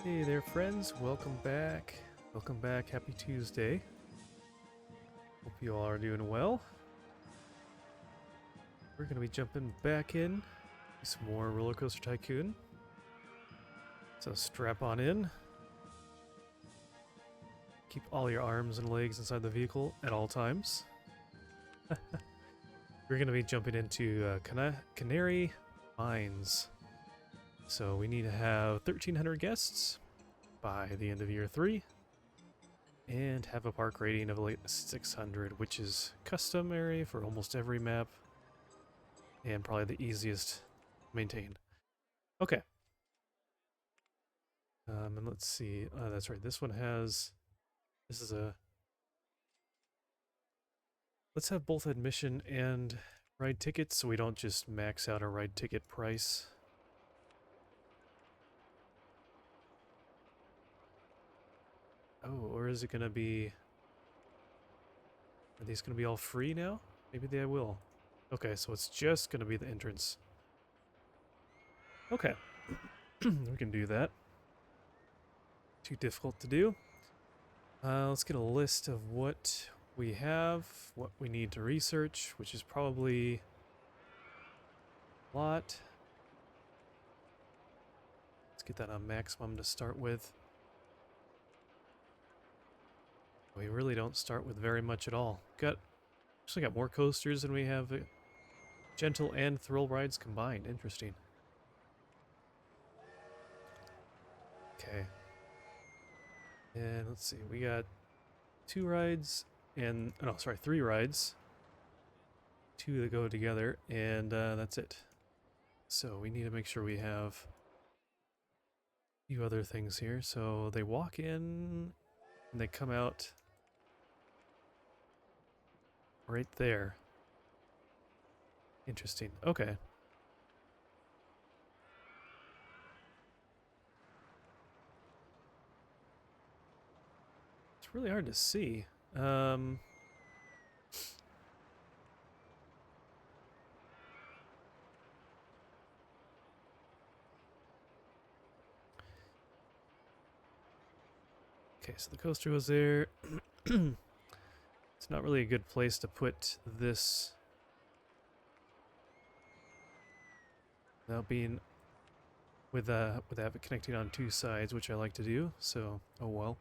Hey there, friends. Welcome back. Welcome back. Happy Tuesday. Hope you all are doing well. We're going to be jumping back in. Some more Rollercoaster Tycoon. So strap on in. Keep all your arms and legs inside the vehicle at all times. We're going to be jumping into Canary Mines. So we need to have 1,300 guests by the end of year 3. And have a park rating of like 600, which is customary for almost every map. And probably the easiest to maintain. Okay. And let's see. That's right. This one has... This is a... Let's have both admission and ride tickets so we don't just max out our ride ticket price. Oh, or is it going to be... Are these going to be all free now? Maybe they will. Okay, so it's just going to be the entrance. Okay. We can do that. Too difficult to do. Let's get a list of what we have, what we need to research, which is probably a lot. Let's get that on maximum to start with. We really don't start with very much at all. Actually got more coasters than we have gentle and thrill rides combined. Interesting. Okay. And let's see, we got 2 rides and, oh no, sorry, 3 rides. 2 that go together, and that's it. So we need to make sure we have a few other things here. So they walk in and they come out right there. Interesting. Okay. It's really hard to see. Okay, so the coaster was there. It's not really a good place to put this without being without it connecting on 2 sides, which I like to do. So, oh well.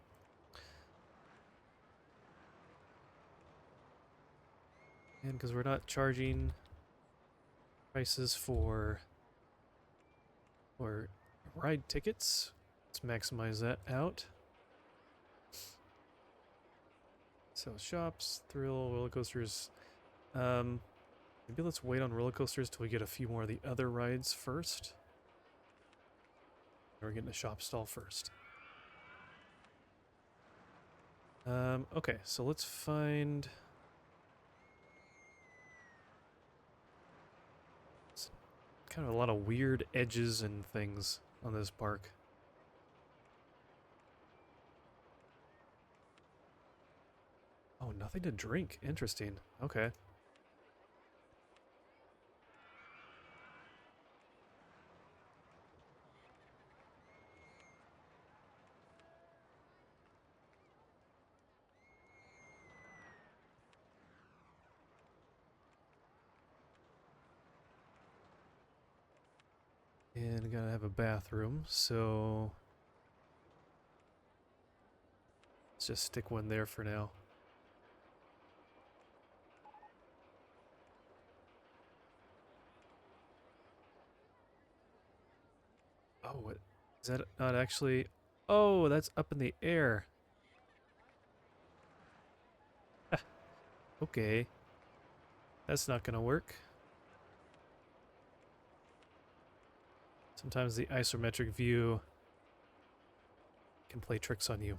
And because we're not charging prices for ride tickets, let's maximize that out. So shops, thrill, roller coasters. Maybe let's wait on roller coasters till we get a few more of the other rides first. We're getting a shop stall first. Okay, so let's find... It's kind of a lot of weird edges and things on this park. Oh, nothing to drink. Interesting. Okay. And gotta have a bathroom, so let's just stick one there for now. Oh, what? Is that not actually... Oh, that's up in the air. Okay. That's not gonna work. Sometimes the isometric view can play tricks on you.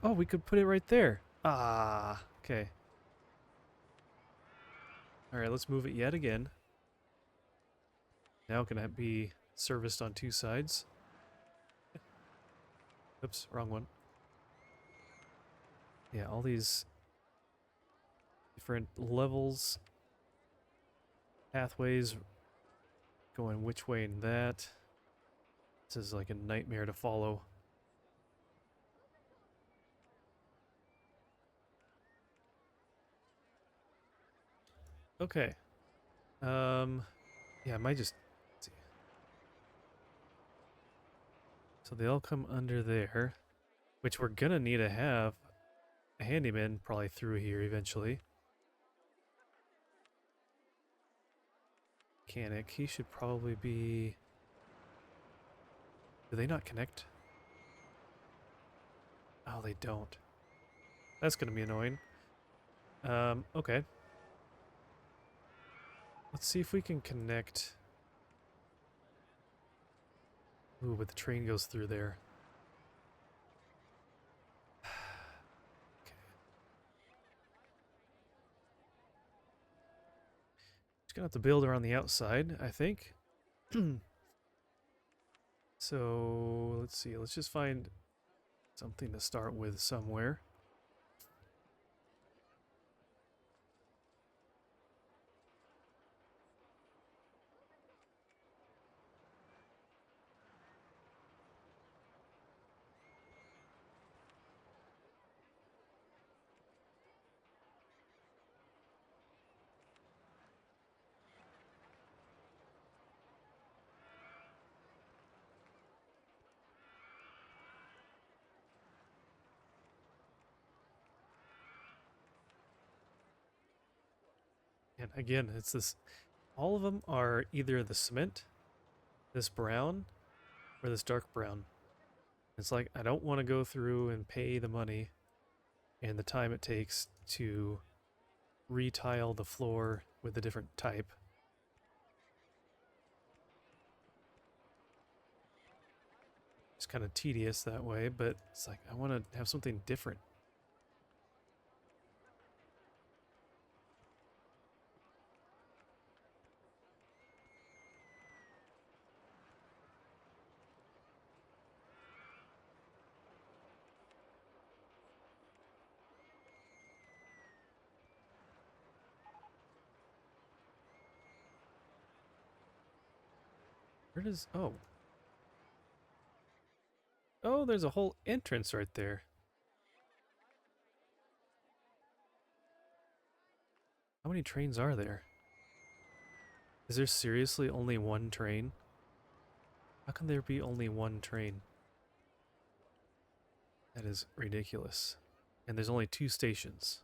Oh, we could put it right there. Ah, okay. Alright, let's move it yet again. Now can that be serviced on 2 sides? Oops, wrong one. Yeah, all these different levels, pathways going which way and that. This is like a nightmare to follow. Okay. Yeah, I might just let's see. So they all come under there, which we're gonna need to have a handyman probably through here eventually. Mechanic, he should probably be. Do they not connect? Oh, they don't. That's gonna be annoying. Okay. Let's see if we can connect. Ooh, but the train goes through there. Okay. Just gonna have to build around the outside, I think. So, let's see. Let's just find something to start with somewhere. And again, it's this. All of them are either the cement, this brown, or this dark brown. It's like, I don't want to go through and pay the money and the time it takes to retile the floor with a different type. It's kind of tedious that way, but it's like, I want to have something different. Where does... Oh. Oh, there's a whole entrance right there. How many trains are there? Is there seriously only one train? How can there be only one train? That is ridiculous. And there's only 2 stations.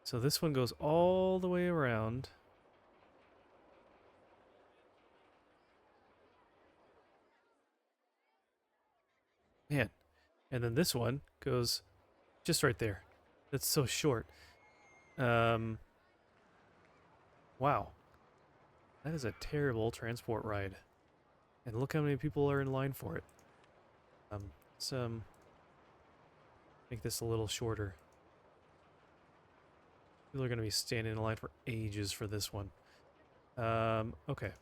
So this one goes all the way around. Man. And then this one goes just right there. That's so short. Wow. That is a terrible transport ride. And look how many people are in line for it. Let's make this a little shorter. People are going to be standing in line for ages for this one. Okay.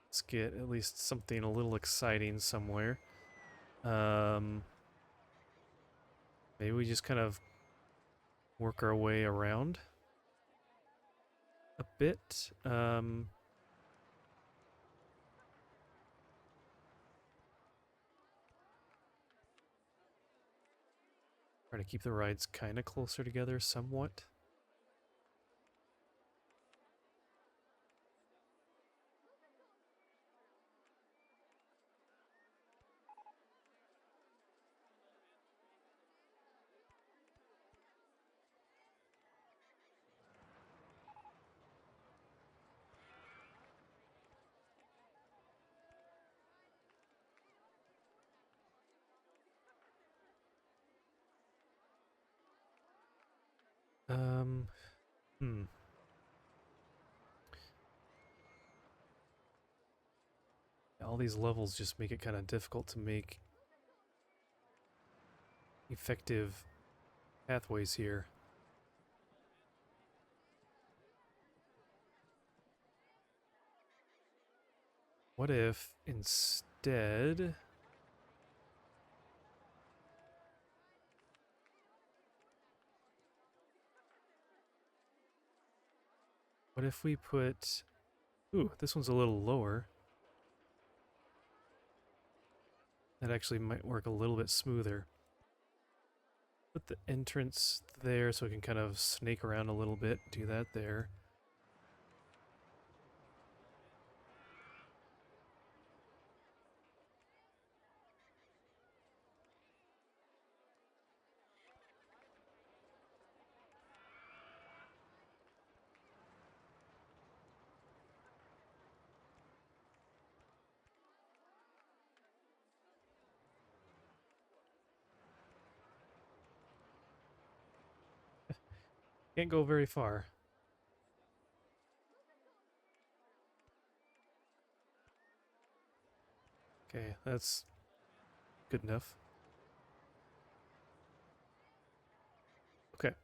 Let's get at least something a little exciting somewhere. Maybe we just kind of work our way around a bit. Try to keep the rides kind of closer together somewhat. Hmm. All these levels just make it kind of difficult to make effective pathways here. What if instead What if we put... Ooh, this one's a little lower. That actually might work a little bit smoother. Put the entrance there so we can kind of snake around a little bit. Do that there. Can't go very far. Okay, that's good enough. Okay.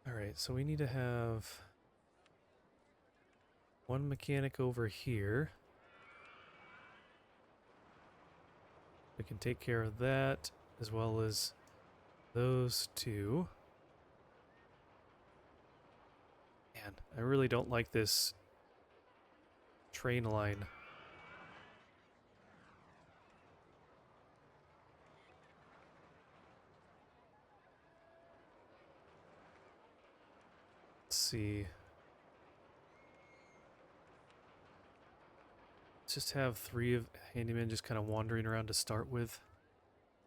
Alright, so we need to have one mechanic over here. We can take care of that, as well as those two. Man, I really don't like this train line. Let's see. Let's just have 3 of handymen just kind of wandering around to start with.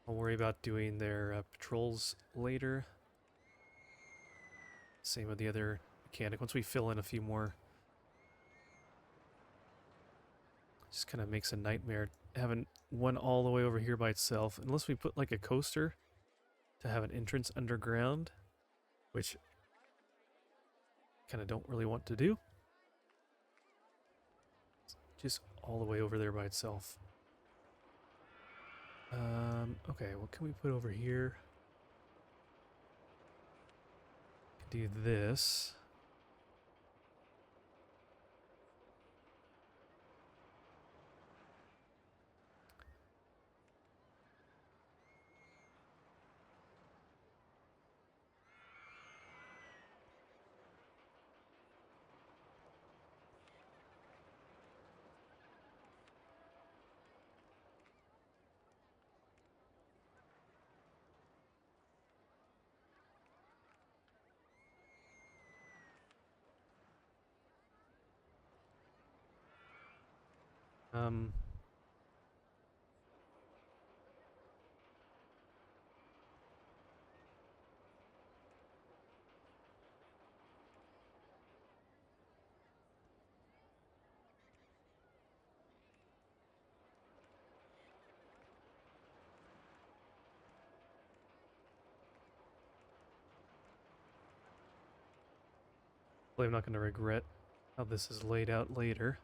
I'll worry about doing their patrols later. Same with the other mechanic. Once we fill in a few more, just kind of makes a nightmare having one all the way over here by itself. Unless we put like a coaster to have an entrance underground, which kind of don't really want to do. Just all the way over there by itself. Okay, what can we put over here? Do this. Um, I'm not going to regret how this is laid out later.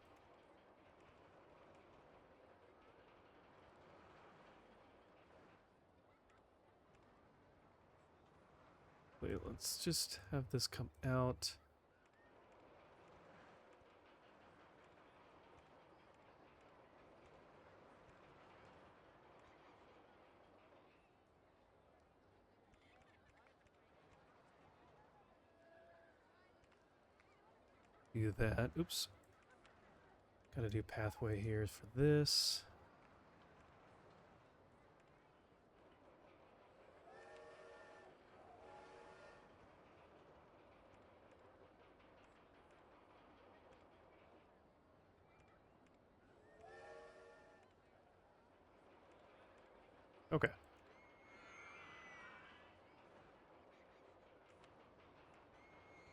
Wait, let's just have this come out. Do that. Oops. Gotta do pathway here for this. Okay.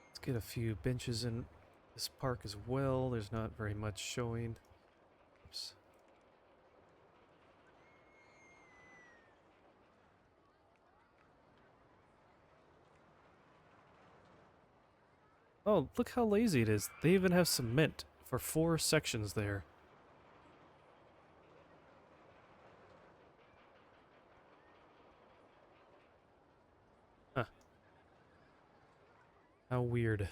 Let's get a few benches in this park as well. There's not very much showing. Oops. Oh, look how lazy it is. They even have cement for 4 sections there. Huh. How weird.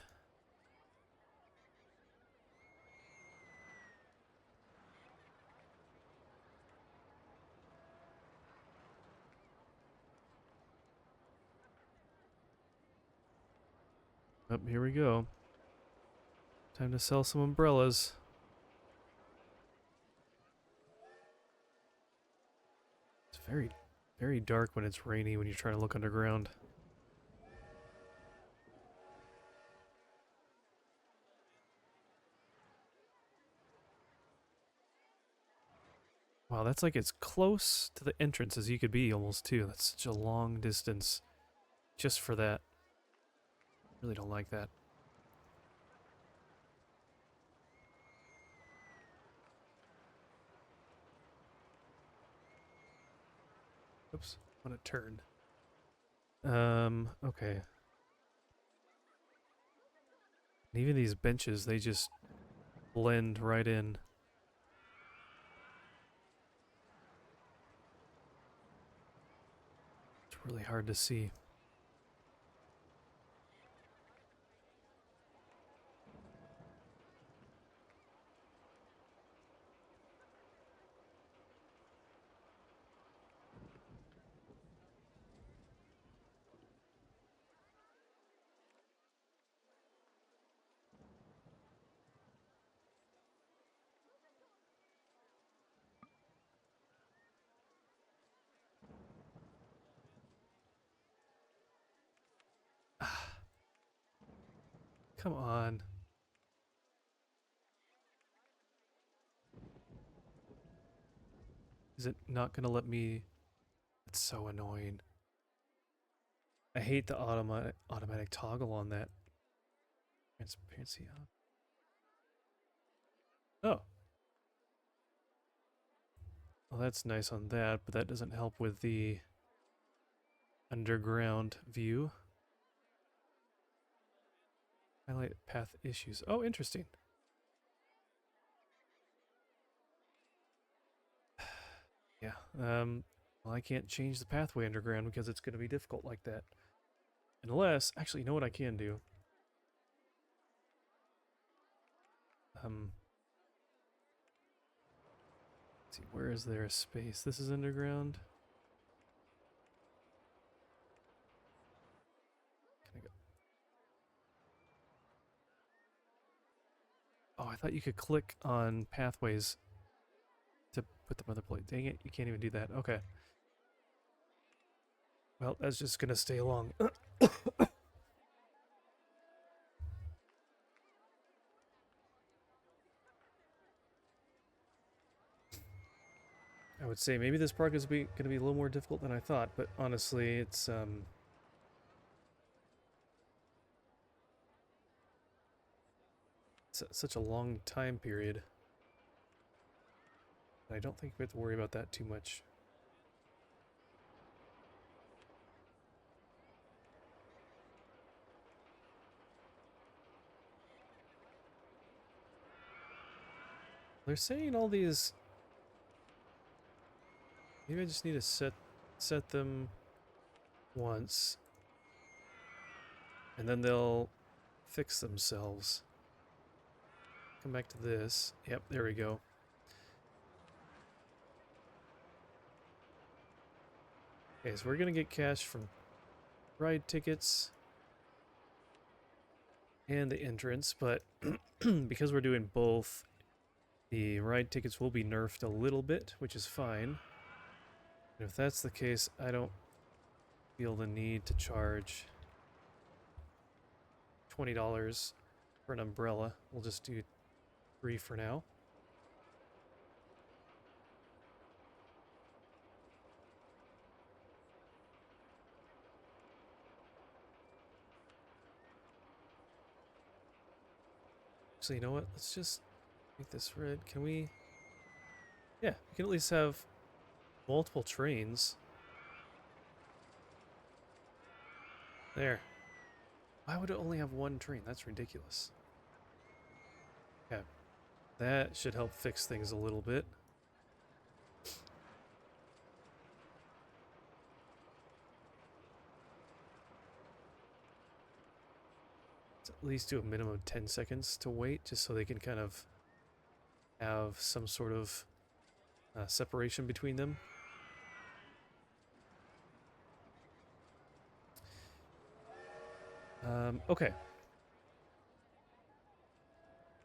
Oh, here we go. Time to sell some umbrellas. It's very, very dark when it's rainy when you're trying to look underground. Wow, that's like as close to the entrance as you could be almost too. That's such a long distance just for that. Really don't like that. Oops, I want to turn. Okay. And even these benches, they just blend right in. It's really hard to see. Come on. Is it not going to let me? It's so annoying. I hate the automatic toggle on that. Transparency on. Oh. Well, that's nice on that, but that doesn't help with the underground view. Highlight path issues. Oh, interesting. Yeah. Well, I can't change the pathway underground because it's going to be difficult like that. Unless, actually, you know what I can do? Let's see, where is there a space? This is underground. Can I go? Oh, I thought you could click on pathways to put them on the plate. Dang it, you can't even do that. Okay. Well, that's just gonna stay along. I would say maybe this park is gonna be a little more difficult than I thought, but honestly, it's such a long time period. I don't think we have to worry about that too much. They're saying all these. Maybe I just need to set them once, and then they'll fix themselves. Come back to this. Yep, there we go. Okay, so we're gonna get cash from ride tickets and the entrance, but because we're doing both, the ride tickets will be nerfed a little bit, which is fine. And if that's the case, I don't feel the need to charge $20 for an umbrella. We'll just do 3 for now. So you know what? Let's just make this red. Can we? Yeah, we can at least have multiple trains. There. Why would it only have one train? That's ridiculous. Yeah, that should help fix things a little bit. Let's at least do a minimum of 10 seconds to wait, just so they can kind of have some sort of separation between them. Okay.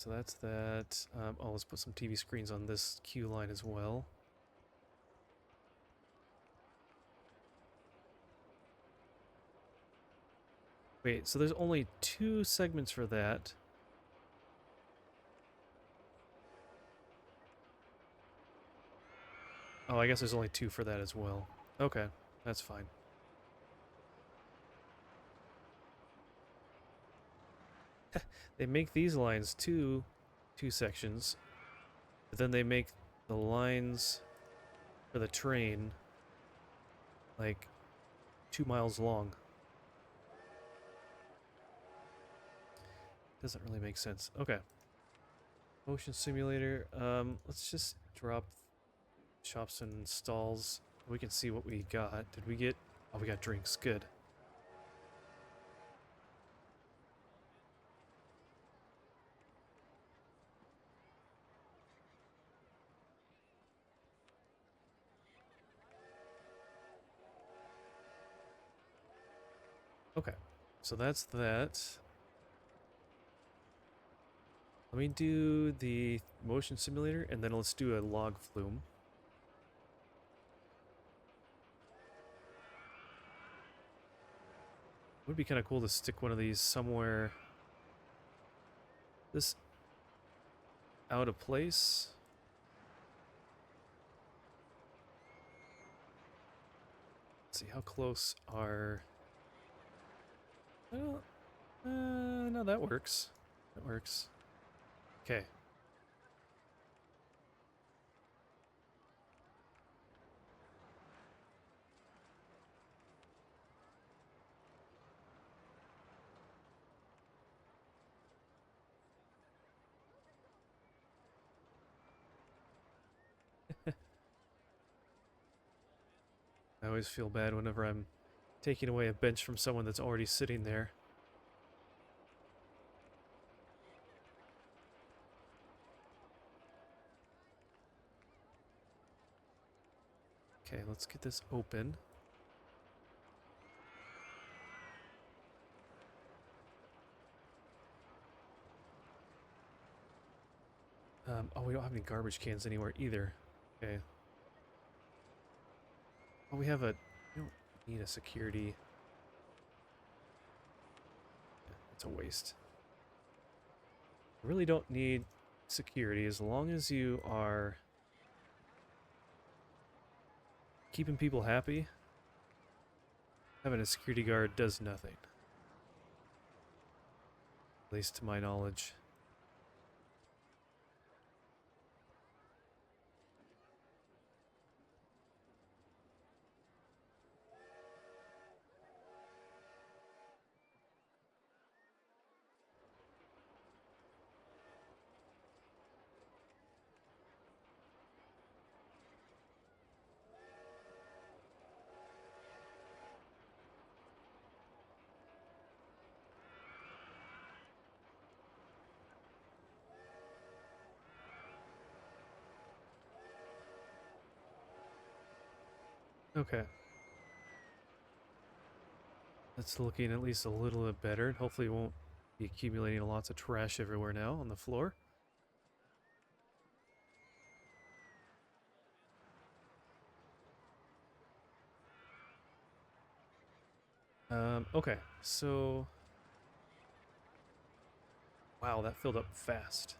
so that's that. Oh, let's put some TV screens on this queue line as well. Wait, so there's only 2 segments for that. Oh, I guess there's only 2 for that as well. Okay, that's fine. They make these lines two sections, but then they make the lines for the train like 2 miles long. Doesn't really make sense. Okay. Motion simulator. Let's just drop shops and stalls. We can see what we got. Did we get... Oh, we got drinks. Good. Okay. So that's that. Let me do the motion simulator, and then let's do a log flume. It would be kind of cool to stick one of these somewhere... This... out of place. Let's see, how close are... Well, no, that works. That works. Okay. I always feel bad whenever I'm taking away a bench from someone that's already sitting there. Okay, let's get this open. Oh, we don't have any garbage cans anywhere either. Okay. Oh, we have a... We don't need a security. It's a waste. I really don't need security as long as you are keeping people happy. Having a security guard does nothing. At least to my knowledge. Okay. That's looking at least a little bit better. Hopefully it won't be accumulating lots of trash everywhere now on the floor. Okay, so... Wow, that filled up fast.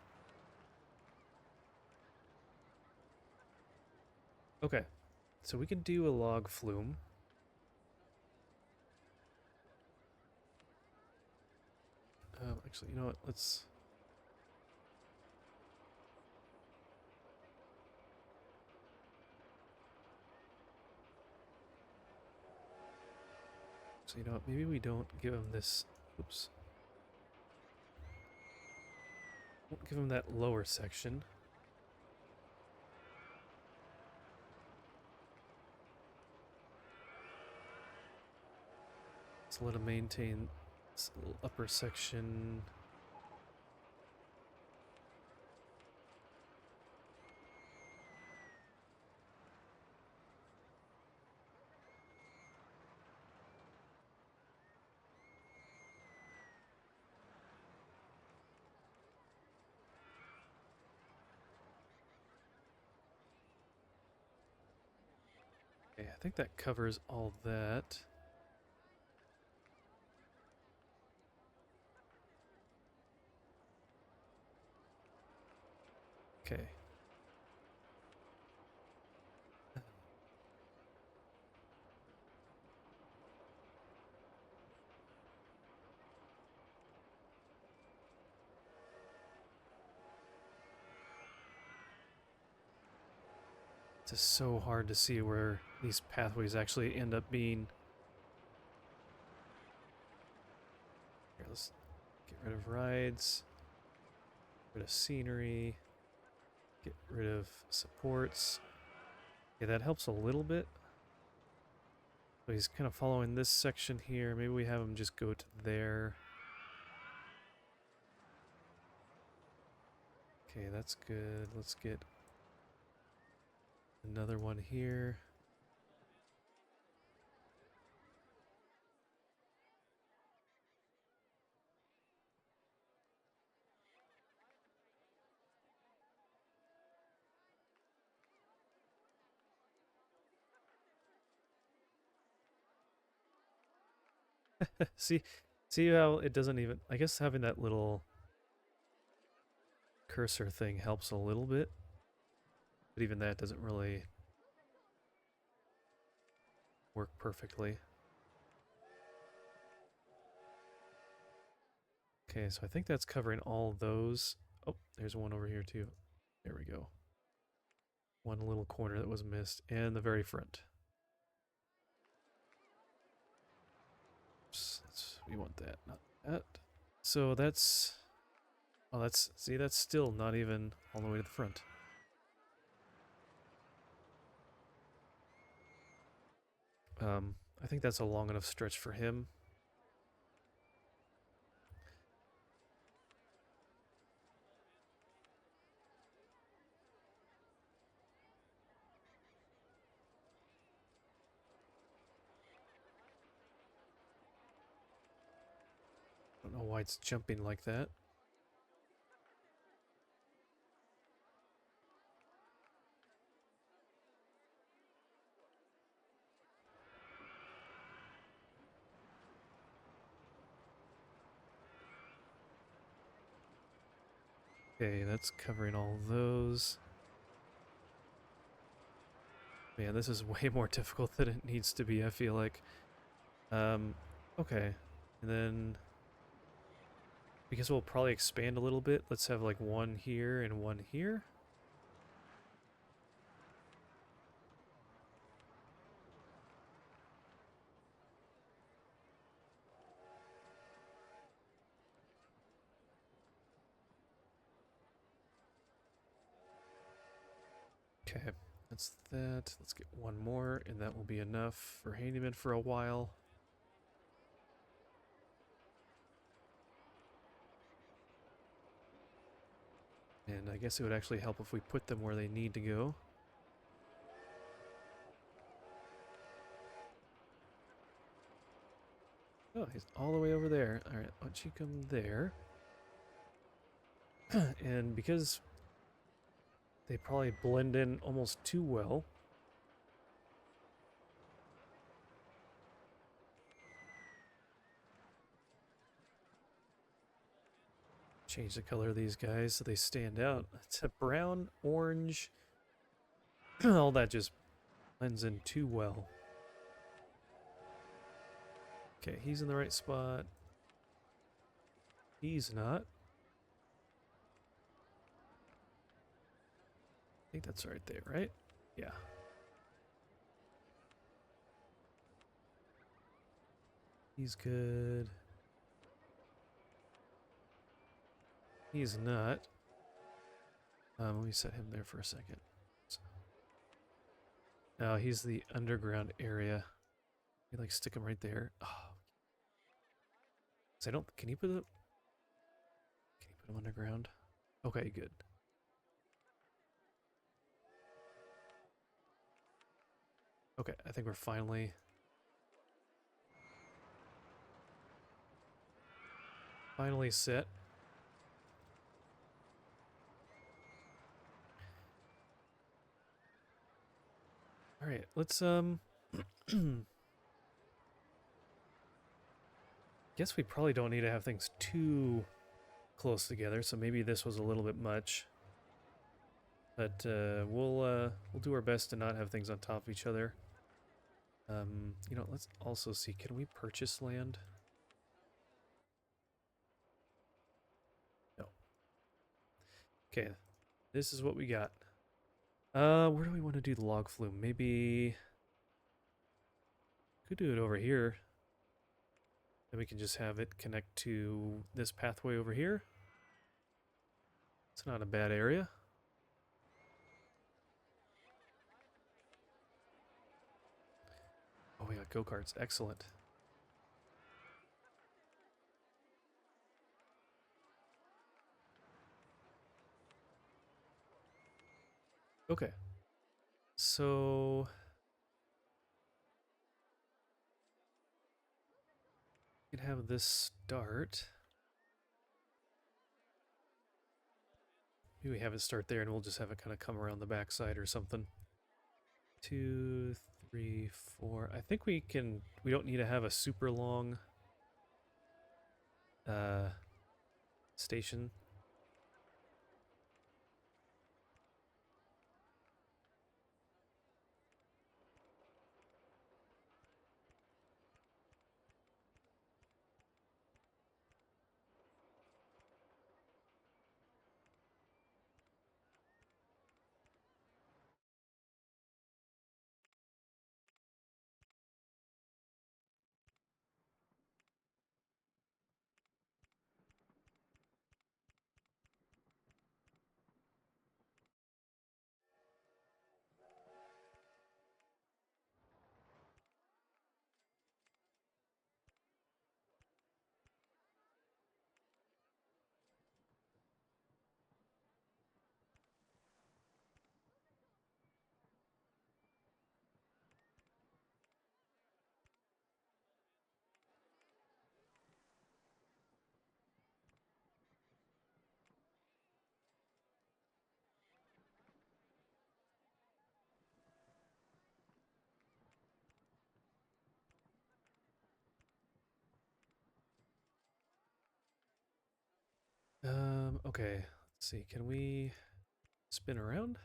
Okay, so we can do a log flume. Actually, you know what, let's... So you know what, maybe we don't give him this... Oops. Won't give him that lower section. So let him maintain this little upper section. think that covers all that. Okay. It's just so hard to see where these pathways actually end up being. Here, let's get rid of rides, get rid of scenery, get rid of supports. Okay, that helps a little bit. So he's kind of following this section here. Maybe we have him just go to there. Okay, that's good. Let's get another one here. See how it doesn't even... I guess having that little cursor thing helps a little bit. But even that doesn't really work perfectly. Okay, so I think that's covering all those. Oh, there's one over here too. There we go. One little corner that was missed, and the very front. Oops, we want that, not that. So that's... Oh, that's... See, that's still not even all the way to the front. I think that's a long enough stretch for him. I don't know why it's jumping like that. Okay, that's covering all those. Man, this is way more difficult than it needs to be, I feel like. Okay. And then... because we'll probably expand a little bit, let's have like one here and one here. Okay, that's that. Let's get one more, and that will be enough for Handyman for a while. And I guess it would actually help if we put them where they need to go. Oh, he's all the way over there. Alright, why don't you come there? And because they probably blend in almost too well, change the color of these guys so they stand out. It's a brown, orange. All that just blends in too well. Okay, he's in the right spot. He's not. I think that's right there, right? Yeah. He's good. He's not. Let me set him there for a second. No, he's the underground area. You like stick him right there. Oh. So I don't. Can you put him? Can you put him underground? Okay, good. Okay, I think we're finally set. All right, let's Guess we probably don't need to have things too close together, so maybe this was a little bit much. But we'll do our best to not have things on top of each other. You know, let's also see, can we purchase land? No. Okay, this is what we got. Where do we want to do the log flume? Maybe could do it over here. Then we can just have it connect to this pathway over here. It's not a bad area. Oh, we got go-karts. Excellent. Okay. So we can have this start. Maybe we have it start there and we'll just have it kind of come around the backside or something. 2, 3, 4. I think we don't need to have a super long station. Okay. Let's see. Can we spin around?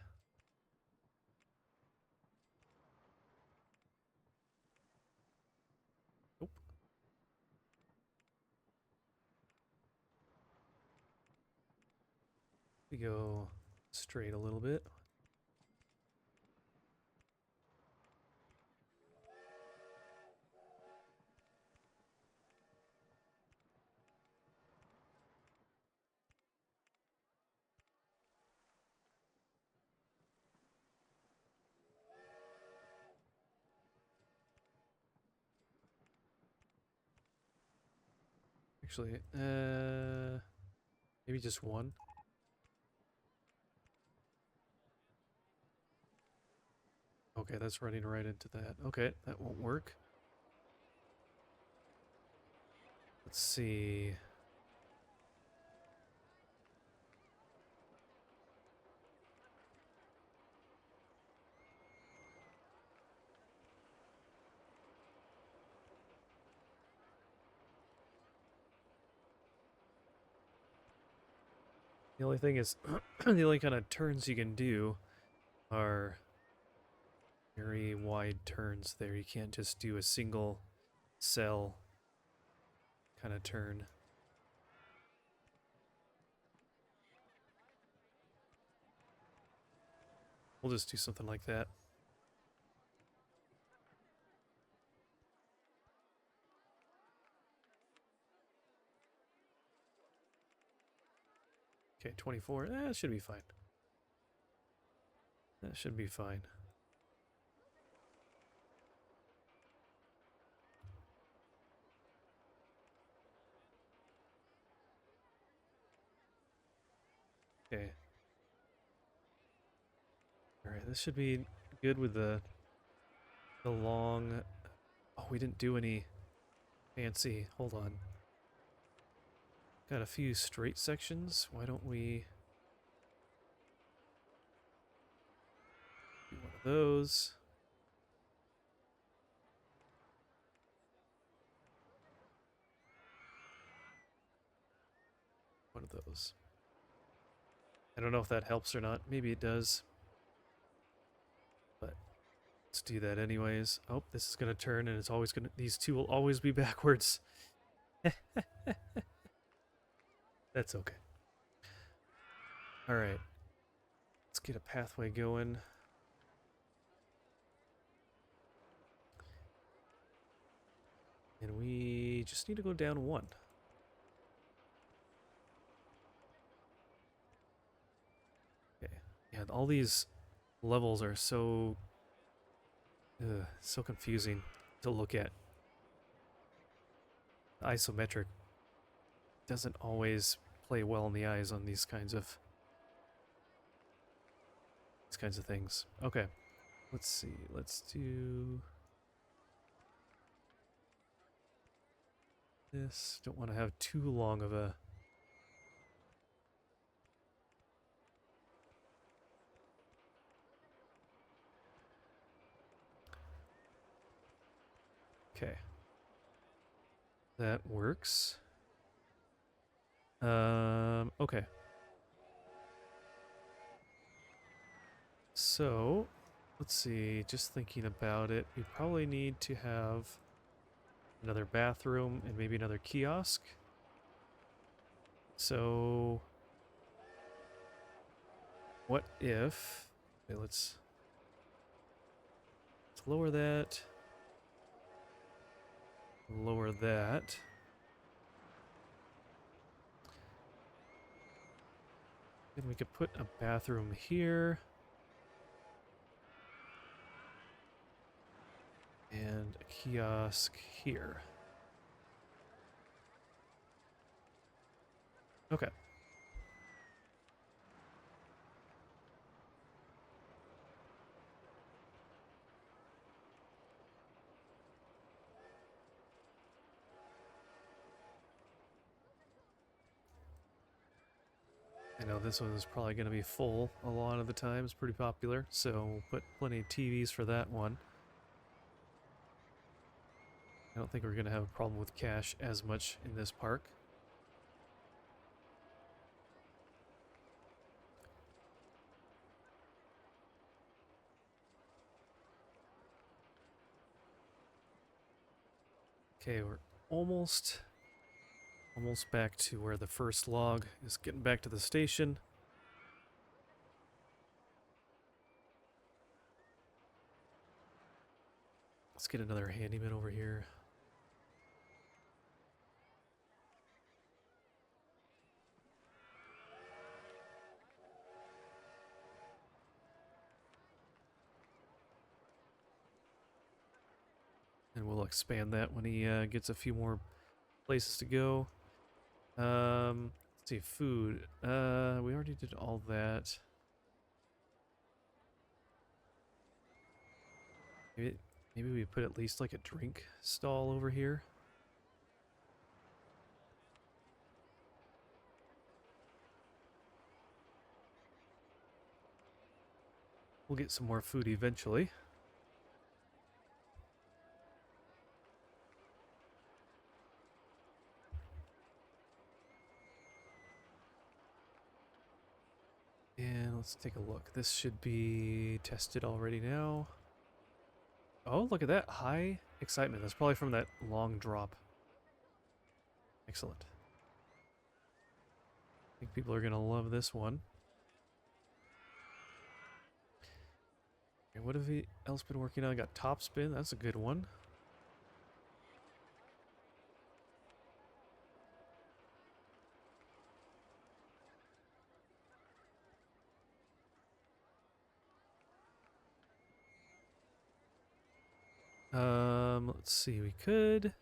Nope. We go straight a little bit. Actually, maybe just one. Okay, that's running right into that. Okay, that won't work. Let's see. The only thing is, the only kind of turns you can do are very wide turns there. You can't just do a single cell kind of turn. We'll just do something like that. Okay, 24. That should be fine. That should be fine. Okay. Alright, this should be good with the long... Oh, we didn't do any fancy... Hold on. Got a few straight sections. Why don't we... do one of those. one of those. I don't know if that helps or not. Maybe it does. But let's do that anyways. Oh, this is going to turn and it's always going to... These two will always be backwards. That's okay. Alright. Let's get a pathway going. And we just need to go down one. Okay. Yeah, all these levels are so confusing to look at. The isometric doesn't always play well in the eyes on these kinds of things. Okay, let's see. Let's do this. Don't want to have too long of a... Okay. That works. Okay. So, let's see, just thinking about it, we probably need to have another bathroom and maybe another kiosk. So, what if... Okay, let's lower that. Lower that. And we could put a bathroom here. And a kiosk here. Okay. I know this one is probably going to be full a lot of the time. It's pretty popular, so we'll put plenty of TVs for that one. I don't think we're going to have a problem with cash as much in this park. Okay, we're almost back to where the first log is, getting back to the station. Let's get another handyman over here. And we'll expand that when he gets a few more places to go. Let's see, food. We already did all that. Maybe we put at least like a drink stall over here. We'll get some more food eventually. And let's take a look. This should be tested already now. Oh, look at that. High excitement. That's probably from that long drop. Excellent. I think people are going to love this one. Okay, what have we else been working on? I got top spin. That's a good one. Let's see, we could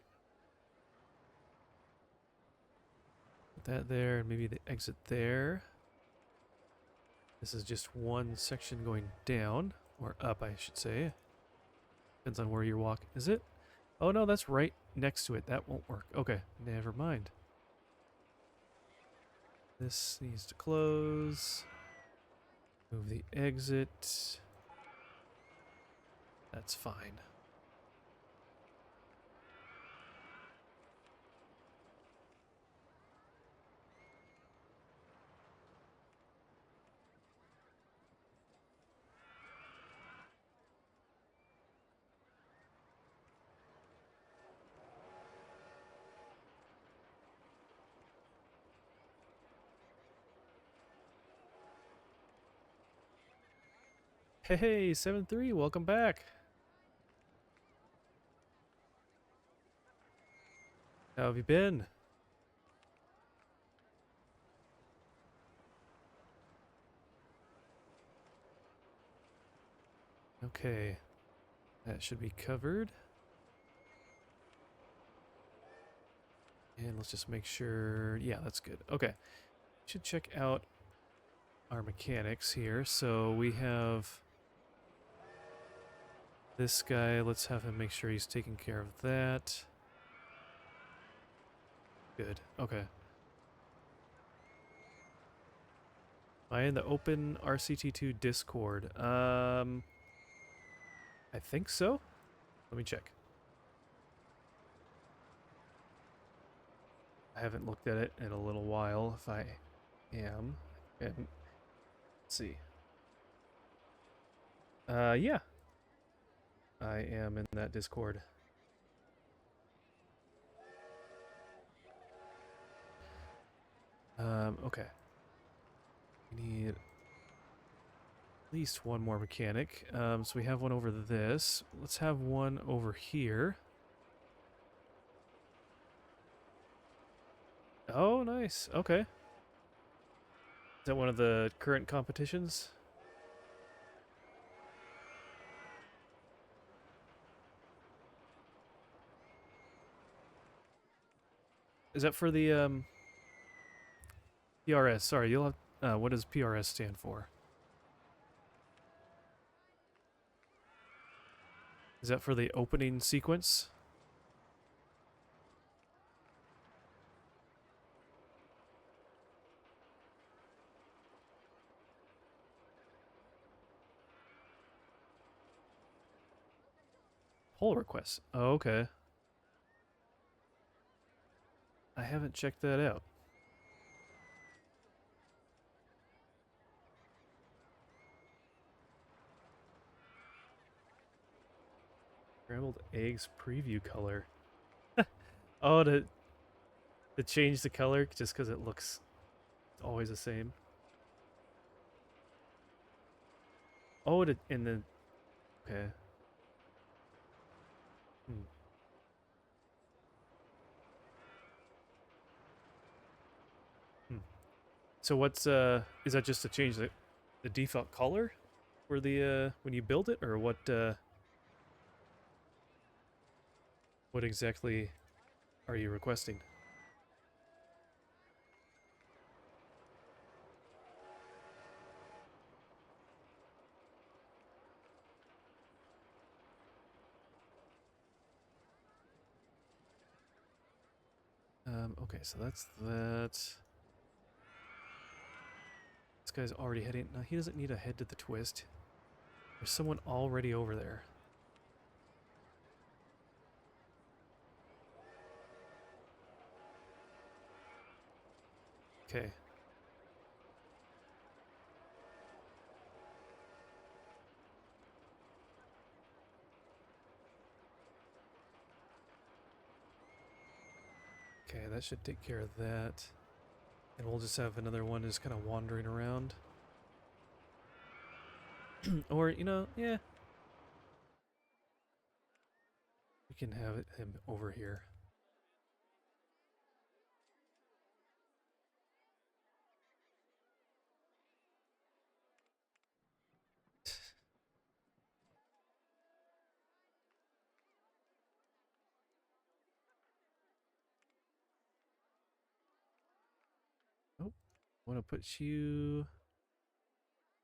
put that there, and maybe the exit there. This is just one section going down, or up, I should say. Depends on where you're walking. Is it? Oh no, that's right next to it. That won't work. Okay, never mind. This needs to close. Move the exit. That's fine. Hey, 7-3, welcome back. How have you been? Okay, that should be covered. And let's just make sure, yeah, that's good. Okay, should check out our mechanics here. So we have this guy, let's have him make sure he's taking care of that. Good, okay. Am I in the open RCT2 Discord? I think so. Let me check. I haven't looked at it in a little while, if I am. And let's see. Yeah. I am in that Discord. Okay. We need at least one more mechanic. So we have one over this. Let's have one over here. Oh, nice. Okay. Is that one of the current competitions? Is that for the PRS? Sorry, you'll have what does PRS stand for? Is that for the opening sequence? Pull requests. Oh, okay. I haven't checked that out. Scrambled eggs preview color. Oh, to change the color just because it looks always the same. Oh, in the okay. Hmm. Hmm. So what's is that just to change the default color for the when you build it, or what exactly are you requesting? Okay, so that's that. This guy's already heading. No, he doesn't need to head to the twist. There's someone already over there. Okay. Okay, that should take care of that. And we'll just have another one just kind of wandering around. Or, you know, yeah. We can have him over here. Oh, I want to put you...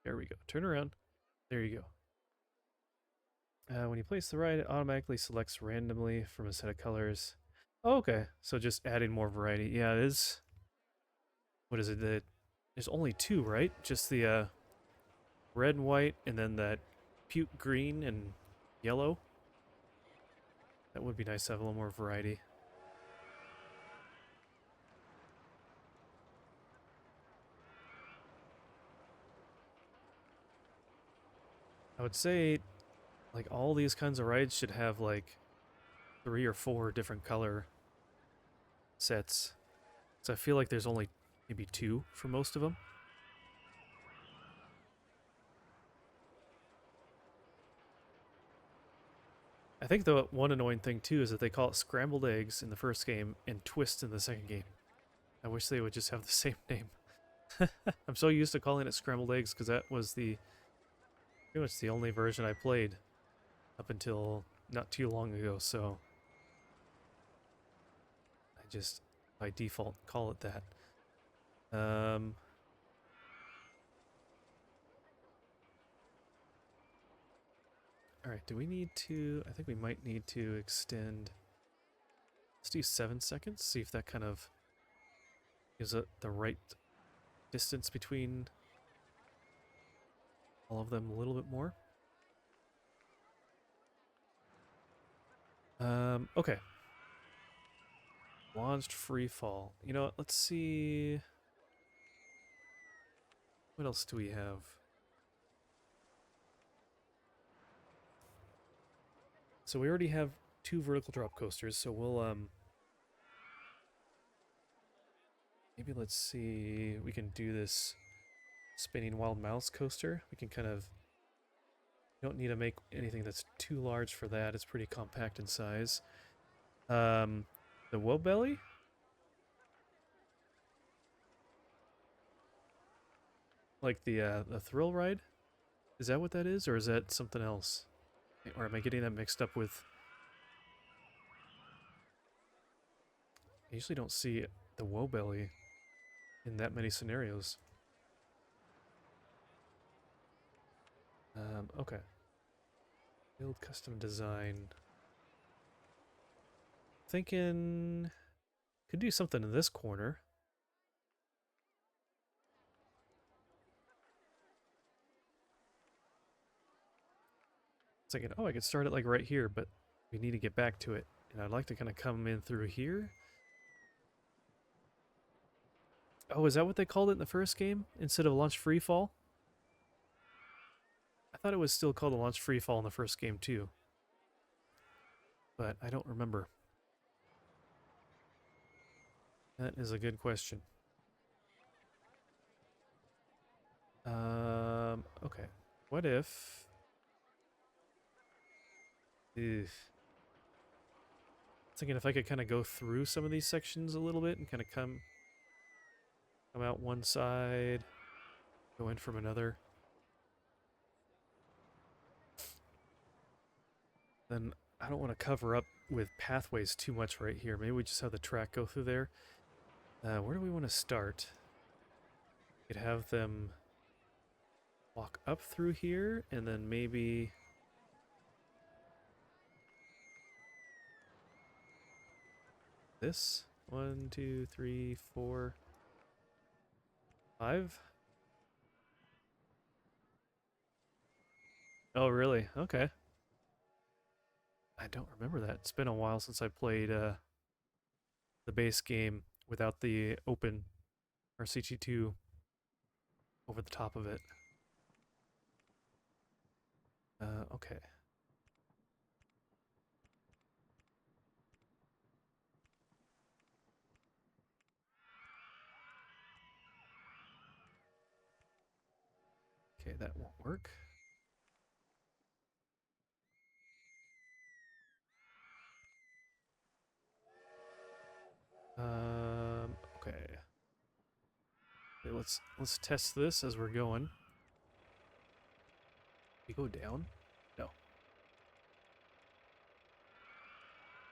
There we go. Turn around. There you go. When you place the ride, it automatically selects randomly from a set of colors. Oh, okay, so just adding more variety. Yeah, it is... What is it? There's only two, right? Just the red and white, and then that puke green and yellow. That would be nice to have a little more variety. I would say, like, all these kinds of rides should have, like, 3 or 4 different color sets. So I feel like there's only maybe 2 for most of them. I think the one annoying thing too is that they call it scrambled eggs in the first game and twist in the second game. I wish they would just have the same name. I'm so used to calling it scrambled eggs because that was the pretty much the only version I played up until not too long ago, so I just by default call it that. Alright, do we need to... I think we might need to extend... Let's do 7 seconds, see if that kind of gives it the right distance between all of them a little bit more. Okay. Launched free fall. You know what, let's see... What else do we have? So we already have 2 vertical drop coasters, so we'll, maybe let's see... We can do this spinning wild mouse coaster. We can kind of... You don't need to make anything that's too large for that. It's pretty compact in size. The Woe Belly? Like the thrill ride? Is that what that is, or is that something else? Or am I getting that mixed up with... I usually don't see the Woe Belly in that many scenarios. Okay. Build custom design. Thinking... Could do something in this corner. Thinking, oh, I could start it like right here, but we need to get back to it. And I'd like to kind of come in through here. Oh, is that what they called it in the first game? Instead of launch free fall? I thought it was still called a launch free fall in the first game too. But I don't remember. That is a good question. Okay. What if... Ugh. Thinking if I could kind of go through some of these sections a little bit and kind of come out one side, go in from another. Then I don't want to cover up with pathways too much right here. Maybe we just have the track go through there. Where do we want to start? We could have them walk up through here, and then maybe... This? 1, 2, 3, 4, 5? Oh, really? Okay. I don't remember that. It's been a while since I played the base game without the open RCT2 over the top of it. Okay. Okay, that won't work. Okay. Okay, let's test this as we're going. We go down? No.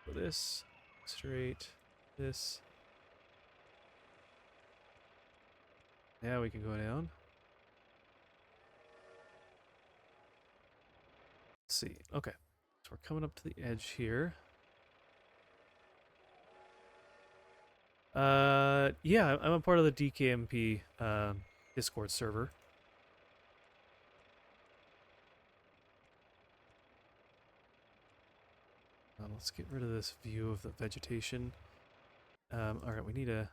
Go this, straight, this. Now we can go down. Let's see. Okay. So we're coming up to the edge here. Yeah, I'm a part of the DKMP Discord server. Let's get rid of this view of the vegetation. Alright, we need a...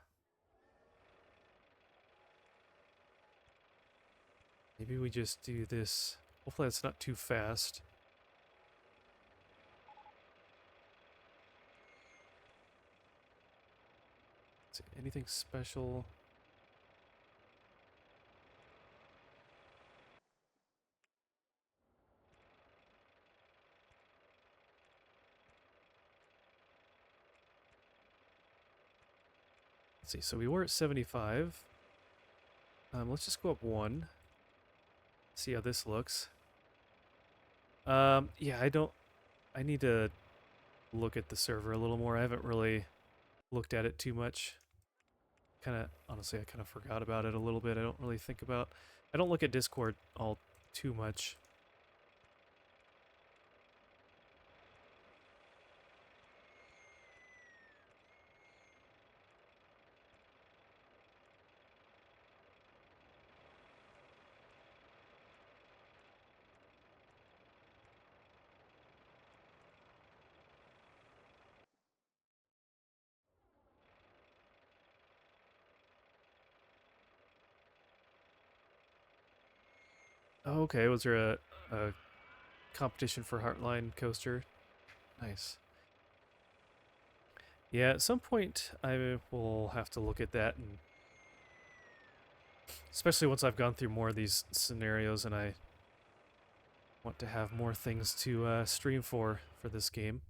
Maybe we just do this. Hopefully that's not too fast. Let's see, anything special? Let's see, so we were at 75. Let's just go up one. See how this looks. Yeah, I need to look at the server a little more. I haven't really looked at it too much. Honestly, I kind of forgot about it a little bit. I don't look at Discord all too much. Oh, okay, was there a competition for Heartline coaster? Nice. Yeah, at some point I will have to look at that, and especially once I've gone through more of these scenarios and I want to have more things to stream for this game.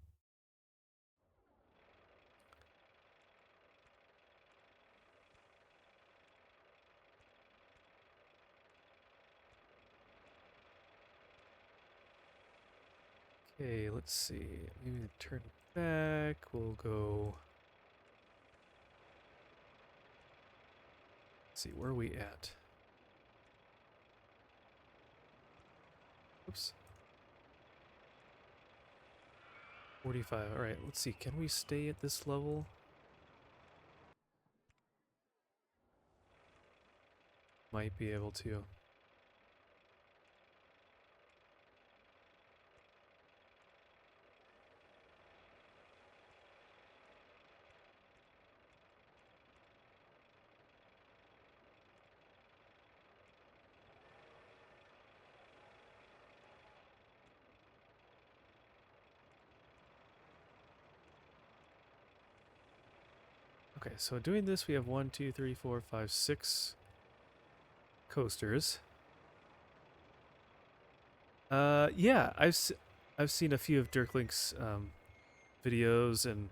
Okay, let's see. Maybe turn back. We'll go. Let's see, where are we at? Oops. 45. All right, let's see. Can we stay at this level? Might be able to. Okay, so doing this, we have 1, 2, 3, 4, 5, 6 coasters. Yeah, I've seen a few of Dirklink's videos, and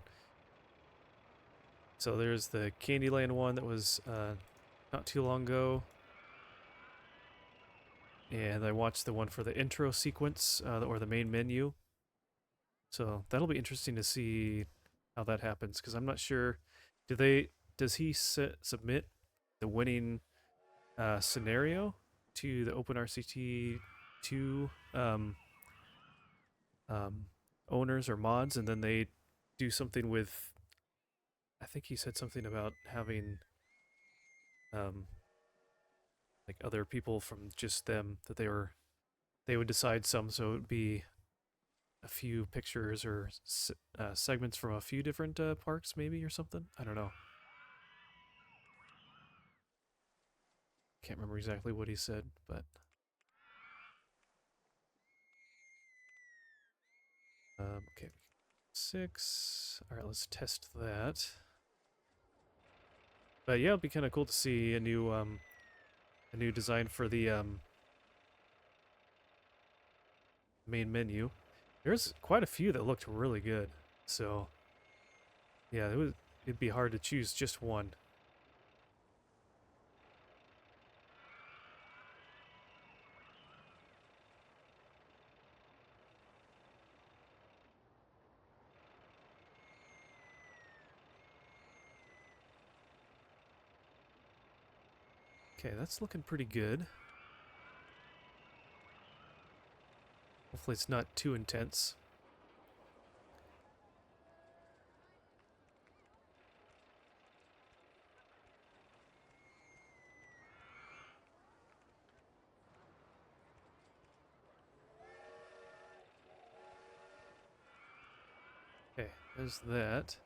so there's the Candyland one that was not too long ago, and I watched the one for the intro sequence or the main menu. So that'll be interesting to see how that happens, because I'm not sure. Does he submit the winning scenario to the OpenRCT 2 owners or mods, and then they do something with? I think he said something about having um, like other people from just them that they would decide some, so it would be a few pictures or segments from a few different parks, maybe, or something. I don't know. Can't remember exactly what he said, but okay, 6. All right, let's test that. But yeah, it'd be kind of cool to see a new design for the main menu. There's quite a few that looked really good, so yeah, it'd be hard to choose just one. Okay, that's looking pretty good. Hopefully it's not too intense. Okay, there's that.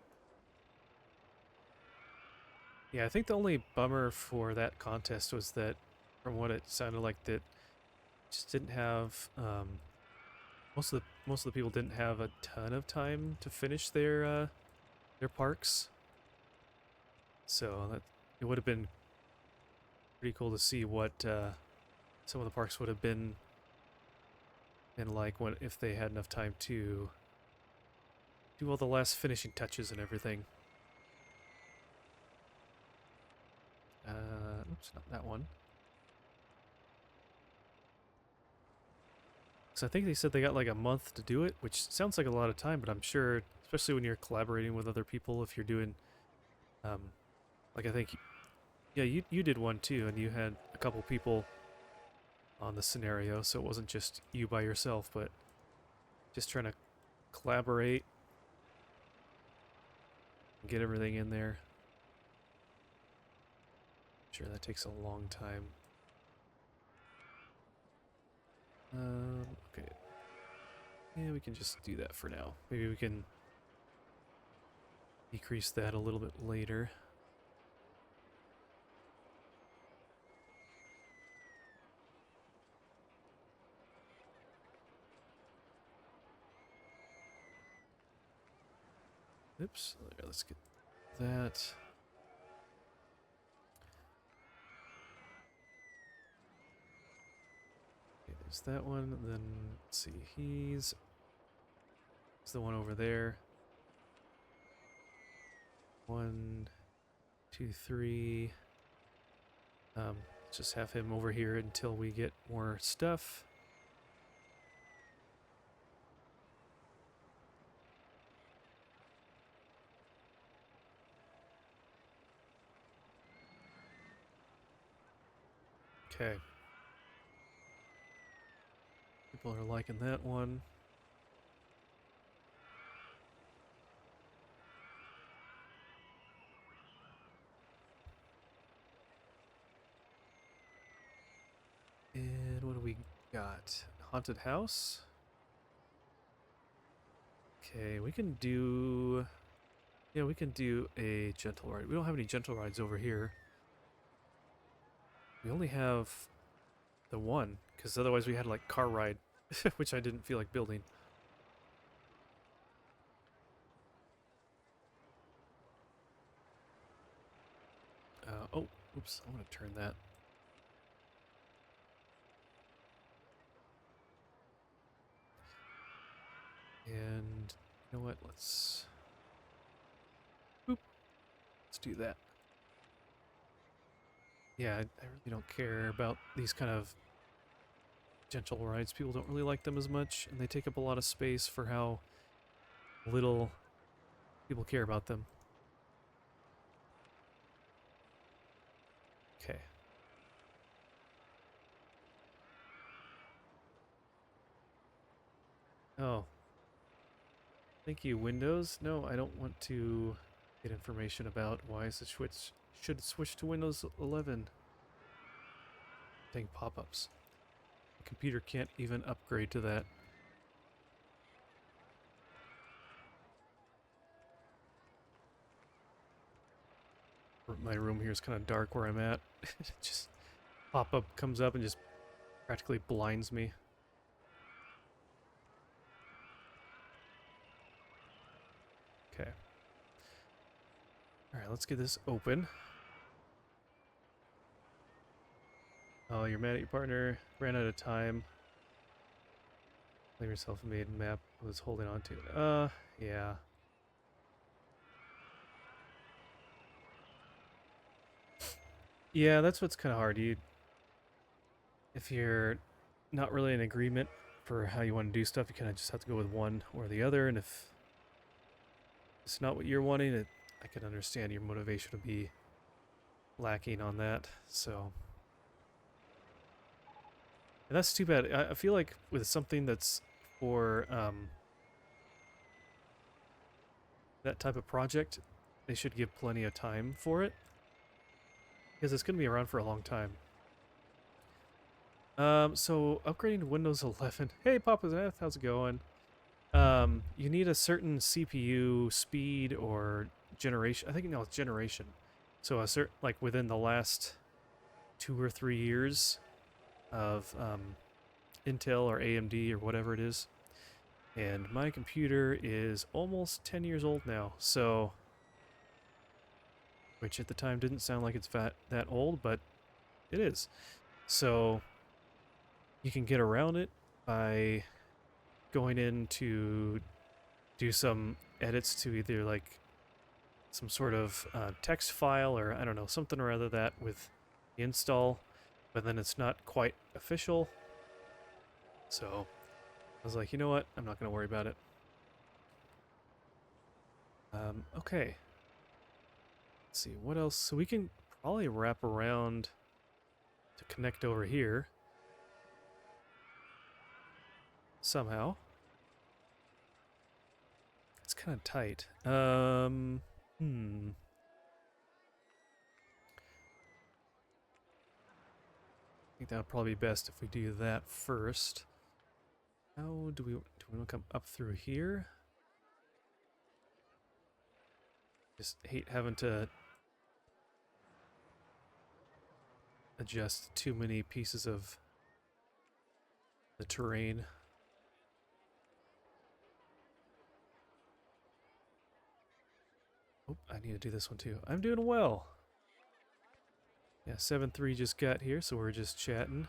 Yeah, I think the only bummer for that contest was that, from what it sounded like, that just didn't have most of the people didn't have a ton of time to finish their parks. So that it would have been pretty cool to see what some of the parks would have been like when if they had enough time to do all the last finishing touches and everything. Oops, not that one. So I think they said they got like a month to do it, which sounds like a lot of time, but I'm sure, especially when you're collaborating with other people, if you're doing, um, like I think, yeah, you did one too, and you had a couple people on the scenario, so it wasn't just you by yourself, but just trying to collaborate and get everything in there. Sure, that takes a long time. Okay. Yeah, we can just do that for now. Maybe we can decrease that a little bit later. Oops, let's get that. Okay, there's that one. Then, let's see, he's the one over there. 1, 2, 3. Just have him over here until we get more stuff. Okay. People are liking that one. And what do we got? Haunted house? Okay, we can do... Yeah, we can do a gentle ride. We don't have any gentle rides over here. We only have the one, because otherwise we had like car ride, which I didn't feel like building. Oh, oops, I want to turn that. And you know what? Let's do that. Yeah, I really don't care about these kind of gentle rides. People don't really like them as much, and they take up a lot of space for how little people care about them. Okay. Oh. Thank you, Windows. No, I don't want to get information about why the Switch should switch to Windows 11. Dang pop-ups. The computer can't even upgrade to that. My room here is kind of dark where I'm at. Just pop-up comes up and just practically blinds me. Okay. Alright, let's get this open. Oh, you're mad at your partner. Ran out of time. Blame yourself, made map was holding on to it. Yeah. Yeah, that's what's kind of hard. If you're not really in agreement for how you want to do stuff, you kind of just have to go with one or the other. And if it's not what you're wanting, I can understand your motivation to be lacking on that. So, and that's too bad. I feel like with something that's for that type of project, they should give plenty of time for it, because it's going to be around for a long time. So upgrading to Windows 11. Hey, Papa Zeth, how's it going? You need a certain CPU speed or generation. I think no, it's generation. So a certain, like within the last 2 or 3 years of Intel or AMD or whatever it is. And my computer is almost 10 years old now, so, which at the time didn't sound like it's that old, but it is. So you can get around it by going in to do some edits to either like some sort of text file or I don't know, something or other that with the install, but then it's not quite official. So I was like, you know what? I'm not going to worry about it. Okay. Let's see, what else? So we can probably wrap around to connect over here. Somehow. It's kind of tight. I think that would probably be best if we do that first. How do we want to come up through here? Just hate having to adjust too many pieces of the terrain. Oh, I need to do this one too. I'm doing well. Yeah, 7-3 just got here, so we're just chatting.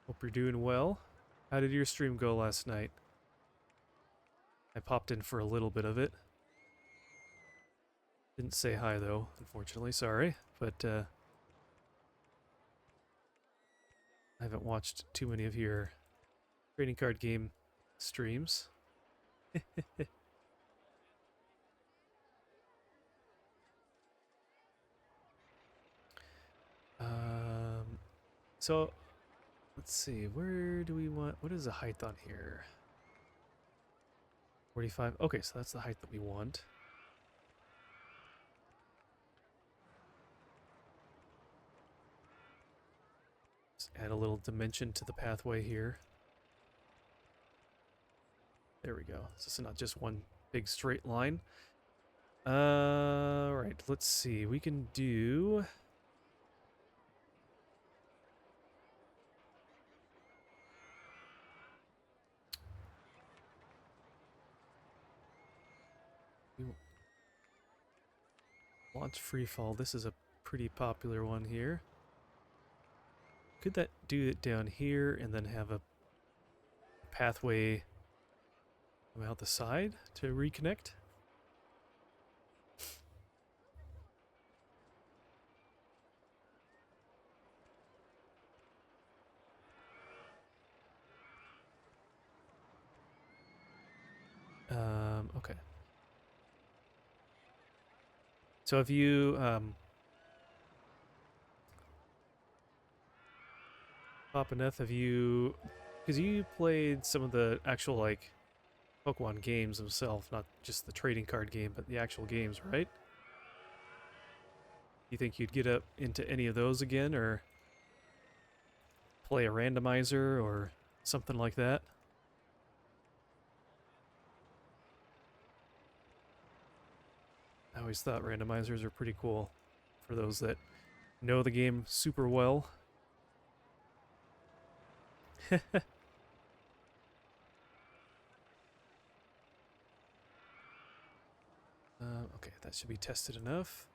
Hope you're doing well. How did your stream go last night? I popped in for a little bit of it. Didn't say hi though, unfortunately, sorry. But I haven't watched too many of your trading card game streams. So let's see, where do we want, what is the height on here? 45, okay, so that's the height that we want. Just add a little dimension to the pathway here. There we go, so it's not just one big straight line. Right, let's see, we can do... Launch Freefall, this is a pretty popular one here. Could that do it down here and then have a pathway come out the side to reconnect? Okay. So if you Papaneth, have you, because you played some of the actual like Pokemon games themselves, not just the trading card game, but the actual games, right? You think you'd get up into any of those again, or play a randomizer or something like that? I always thought randomizers are pretty cool for those that know the game super well. Okay, that should be tested enough.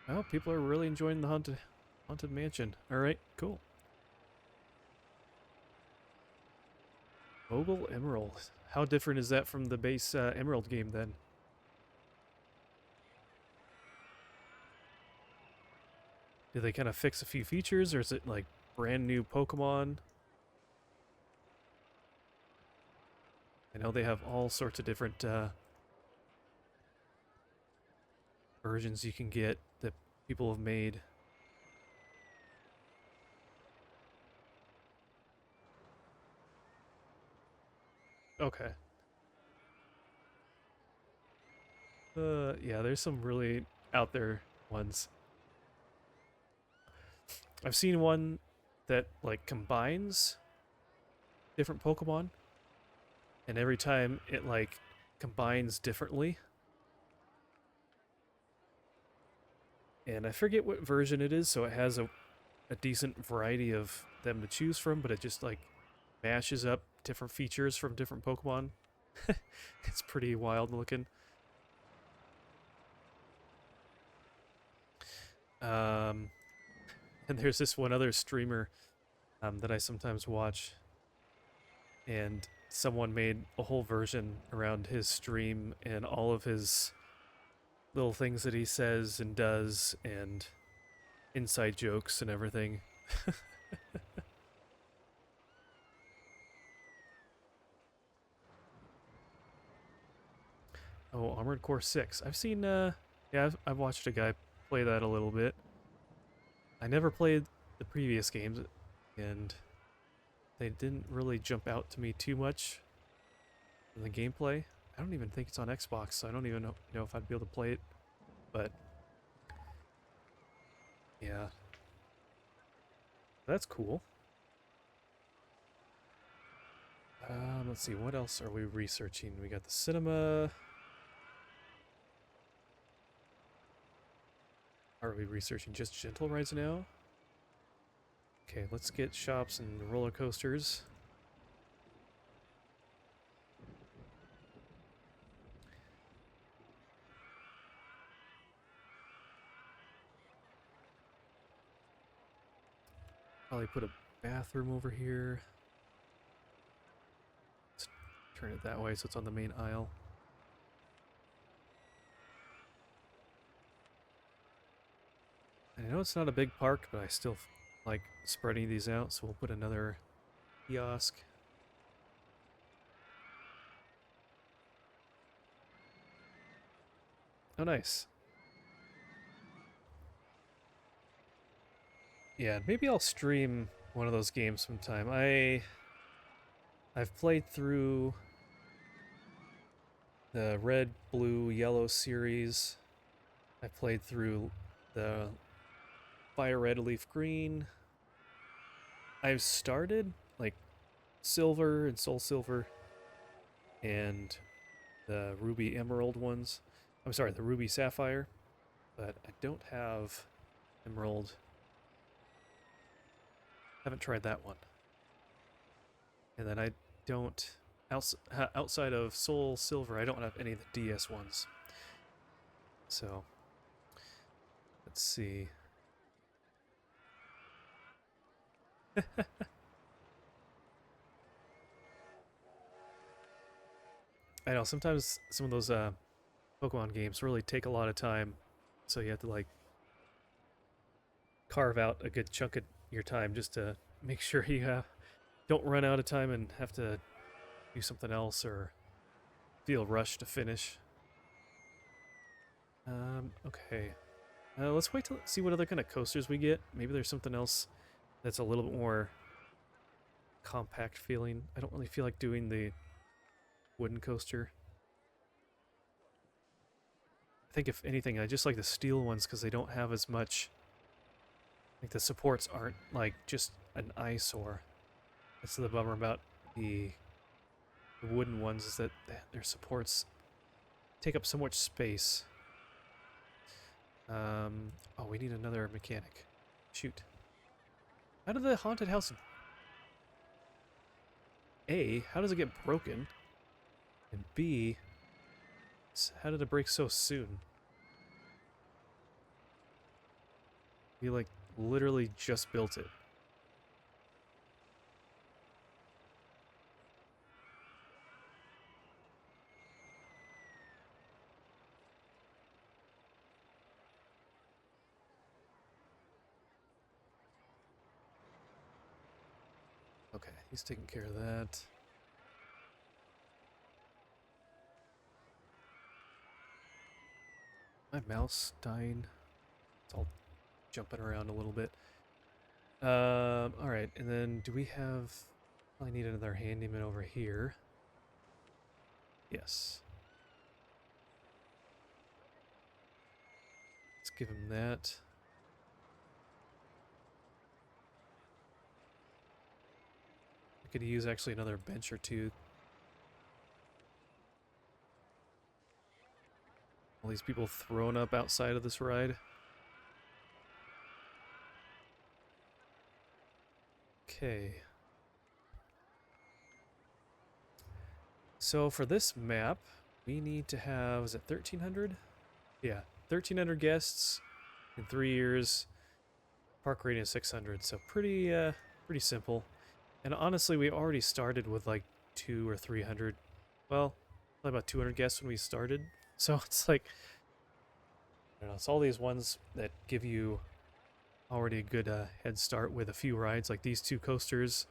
Oh, people are really enjoying the haunted mansion. All right, cool. Mobile Emerald. How different is that from the base Emerald game then? Did they kind of fix a few features, or is it like brand new Pokemon? I know they have all sorts of different versions you can get that people have made. Okay. Yeah, there's some really out there ones. I've seen one that like combines different Pokemon, and every time it like combines differently. And I forget what version it is, so it has a decent variety of them to choose from, but it just like mashes up different features from different Pokemon. It's pretty wild looking. And there's this one other streamer that I sometimes watch, and someone made a whole version around his stream and all of his little things that he says and does and inside jokes and everything. Oh, Armored Core 6. I've seen, yeah, I've watched a guy play that a little bit. I never played the previous games, and they didn't really jump out to me too much in the gameplay. I don't even think it's on Xbox, so I don't even know if I'd be able to play it, but yeah. That's cool. Let's see, what else are we researching? We got the cinema. Are we researching just gentle rides now? Okay, let's get shops and roller coasters. Probably put a bathroom over here. Let's turn it that way so it's on the main aisle. I know it's not a big park, but I still like spreading these out, so we'll put another kiosk. Oh, nice. Yeah, maybe I'll stream one of those games sometime. I've played through the red, blue, yellow series. I played through the fire red, leaf green. I've started like silver and soul silver and the ruby emerald ones. I'm sorry, the ruby sapphire, but I don't have emerald. Haven't tried that one. And then I don't outside of soul silver, I don't have any of the DS ones. So let's see. I know sometimes some of those Pokemon games really take a lot of time, so you have to like carve out a good chunk of your time just to make sure you don't run out of time and have to do something else or feel rushed to finish. Okay. Let's wait to see what other kind of coasters we get. Maybe there's something else that's a little bit more compact feeling. I don't really feel like doing the wooden coaster. I think if anything, I just like the steel ones because they don't have as much. Like the supports aren't like just an eyesore. That's the bummer about the wooden ones is that their supports take up so much space. Oh, we need another mechanic. Shoot. How did the haunted house... A, how does it get broken? And B, how did it break so soon? We, like, literally just built it. Okay, he's taking care of that. My mouse dying. It's all jumping around a little bit. Alright, and then do we have... I need another handyman over here. Yes. Let's give him that. I could use actually another bench or two. All these people thrown up outside of this ride. Okay. So for this map, we need to have, is it 1,300? Yeah, 1,300 guests in 3 years. Park rating is 600, so pretty pretty simple. And honestly, we already started with like 200 or 300. Well, probably about 200 guests when we started. So it's like, I don't know, it's all these ones that give you already a good head start with a few rides. Like these two coasters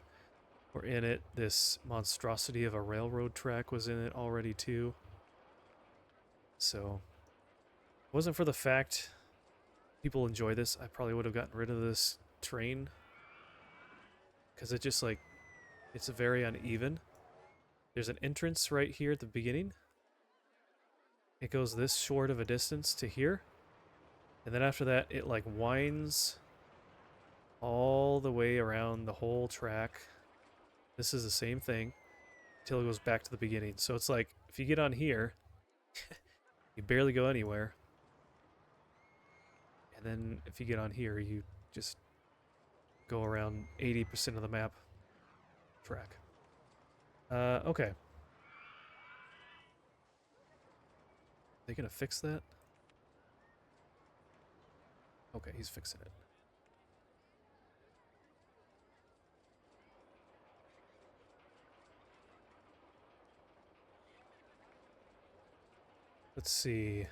were in it. This monstrosity of a railroad track was in it already too. So, if it wasn't for the fact people enjoy this, I probably would have gotten rid of this train. Because it just like, it's very uneven. There's an entrance right here at the beginning. It goes this short of a distance to here. And then after that, it like winds all the way around the whole track. This is the same thing until it goes back to the beginning. So it's like, if you get on here, you barely go anywhere. And then if you get on here, you just go around 80% of the map track. Okay. They gonna fix that? Okay, he's fixing it. Let's see.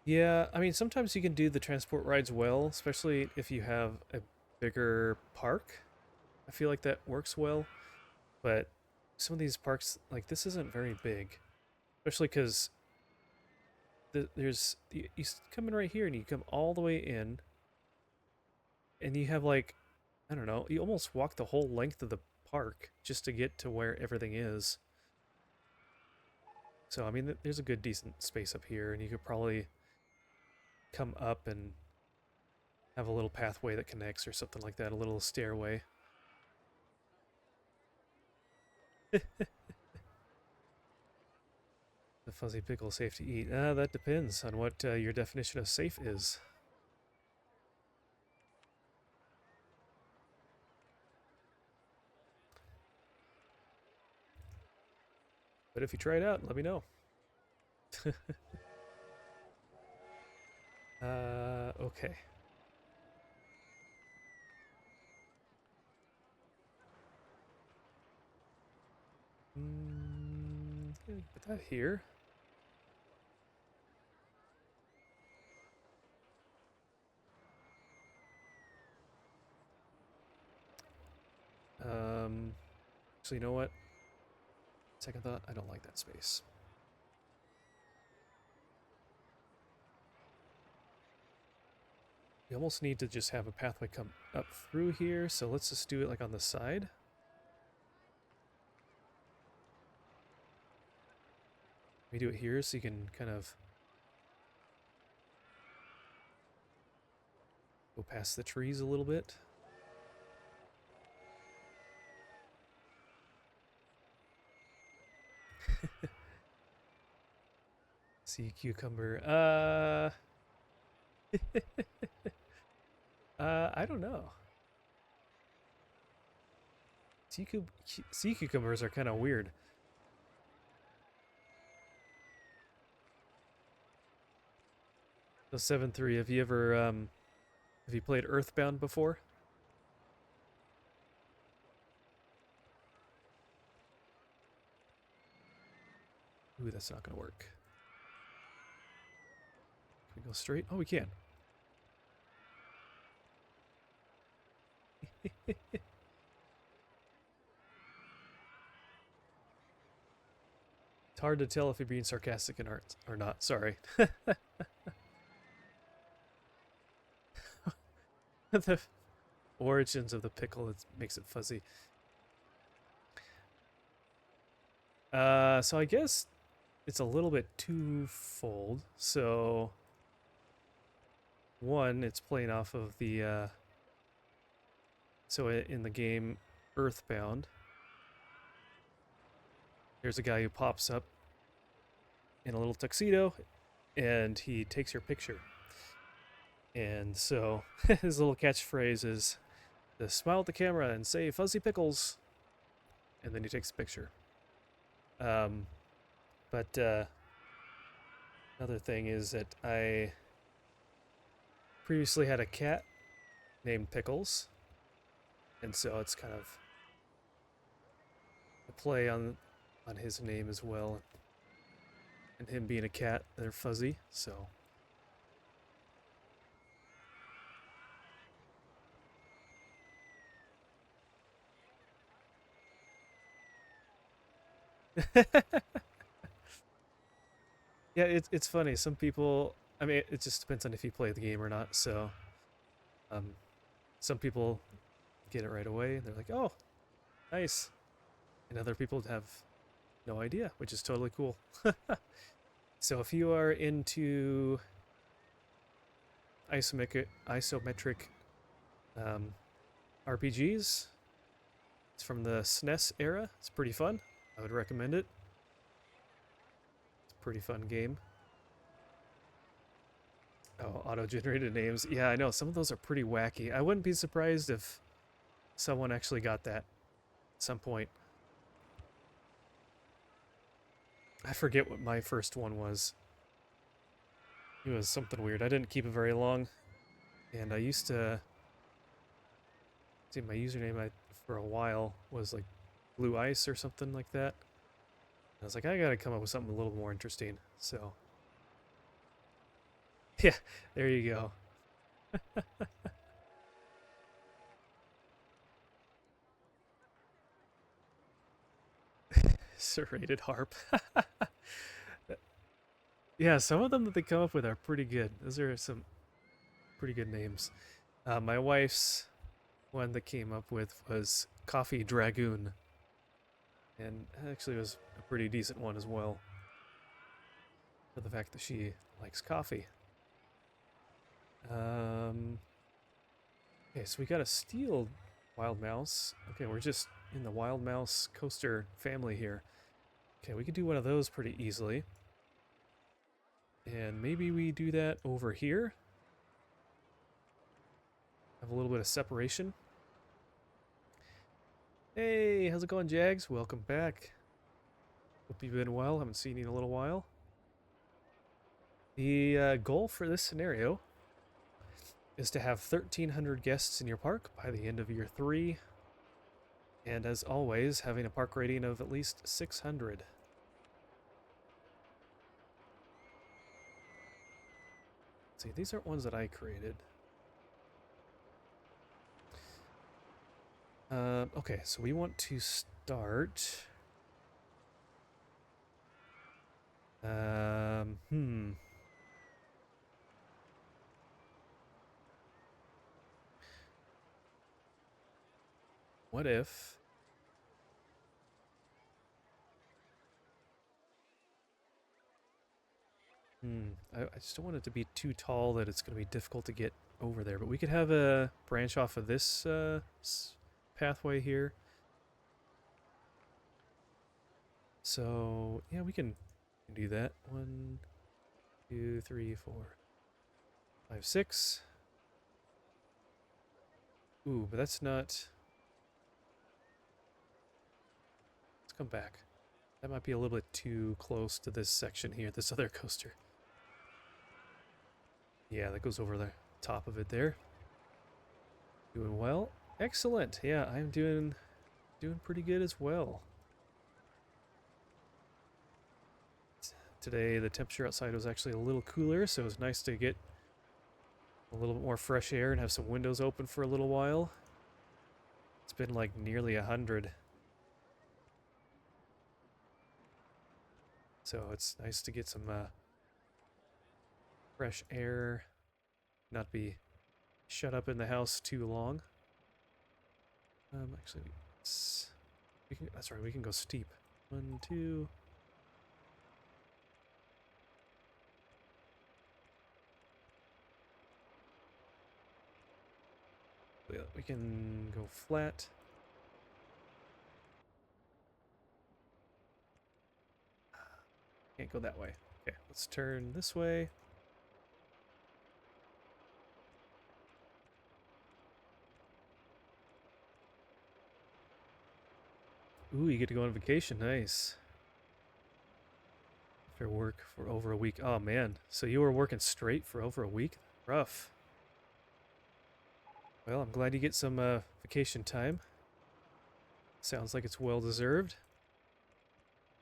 Yeah, I mean, sometimes you can do the transport rides well, especially if you have a bigger park. I feel like that works well, but some of these parks, like this isn't very big, especially because you come in right here and you come all the way in, and you have like, I don't know, you almost walk the whole length of the park just to get to where everything is. So, I mean, there's a good decent space up here, and you could probably come up and have a little pathway that connects or something like that, a little stairway. The fuzzy pickle safe to eat? That depends on what your definition of safe is. But if you try it out, let me know. Okay. Put that here. So you know what? Second thought, I don't like that space. You almost need to just have a pathway come up through here, so let's just do it like on the side. We do it here so you can kind of go past the trees a little bit. Sea cucumber. I don't know. Sea cucumbers are kind of weird. So 7-3, have you ever have you played Earthbound before? Ooh, that's not gonna work. Can we go straight? Oh, we can. It's hard to tell if you're being sarcastic in art or not. Sorry. The origins of the pickle, it makes it fuzzy. So I guess it's a little bit twofold. So one, it's playing off of the so in the game Earthbound, there's a guy who pops up in a little tuxedo and he takes your picture. And so his little catchphrase is to smile at the camera and say fuzzy pickles. And then he takes a picture. But another thing is that I previously had a cat named Pickles, and so it's kind of a play on his name as well, and him being a cat. They're fuzzy, so. Yeah, it's funny. Some people, I mean, it just depends on if you play the game or not. So, um, some people get it right away. They're like, "Oh, nice," and other people have no idea, which is totally cool. So, if you are into isometric um, RPGs, it's from the SNES era. It's pretty fun. I would recommend it. It's a pretty fun game. Oh, auto-generated names. Yeah, I know. Some of those are pretty wacky. I wouldn't be surprised if someone actually got that at some point. I forget what my first one was. It was something weird. I didn't keep it very long. And I used to... See, my username for a while was like Blue Ice or something like that. I was like, I gotta come up with something a little more interesting. So... Yeah, there you go. Serrated harp. Yeah, some of them that they come up with are pretty good. Those are some pretty good names. My wife's one that came up with was Coffee Dragoon. And actually it was a pretty decent one as well. For the fact that she likes coffee. Okay, so we got a steel wild mouse. Okay, we're just in the wild mouse coaster family here. Okay, we could do one of those pretty easily. And maybe we do that over here. Have a little bit of separation. Hey, how's it going, Jags? Welcome back. Hope you've been well. Haven't seen you in a little while. The goal for this scenario is to have 1,300 guests in your park by the end of year 3. And as always, having a park rating of at least 600. See, these aren't ones that I created. Okay, so we want to start... What if... I just don't want it to be too tall that it's going to be difficult to get over there. But we could have a branch off of this pathway here. So, yeah, we can do that. 1, 2, 3, 4, 5, 6. Ooh, but that's not... Let's come back. That might be a little bit too close to this section here, this other coaster. Yeah, that goes over the top of it there. Doing well. Excellent. Yeah, I'm doing pretty good as well. Today the temperature outside was actually a little cooler, so it was nice to get a little bit more fresh air and have some windows open for a little while. It's been like nearly 100. So it's nice to get some fresh air, not be shut up in the house too long. Actually, that's right, we can go steep. 1, 2. We can go flat. Can't go that way. Okay, let's turn this way. Ooh, you get to go on vacation. Nice. After work for over a week. Oh, man. So you were working straight for over a week? Rough. Well, I'm glad you get some vacation time. Sounds like it's well deserved.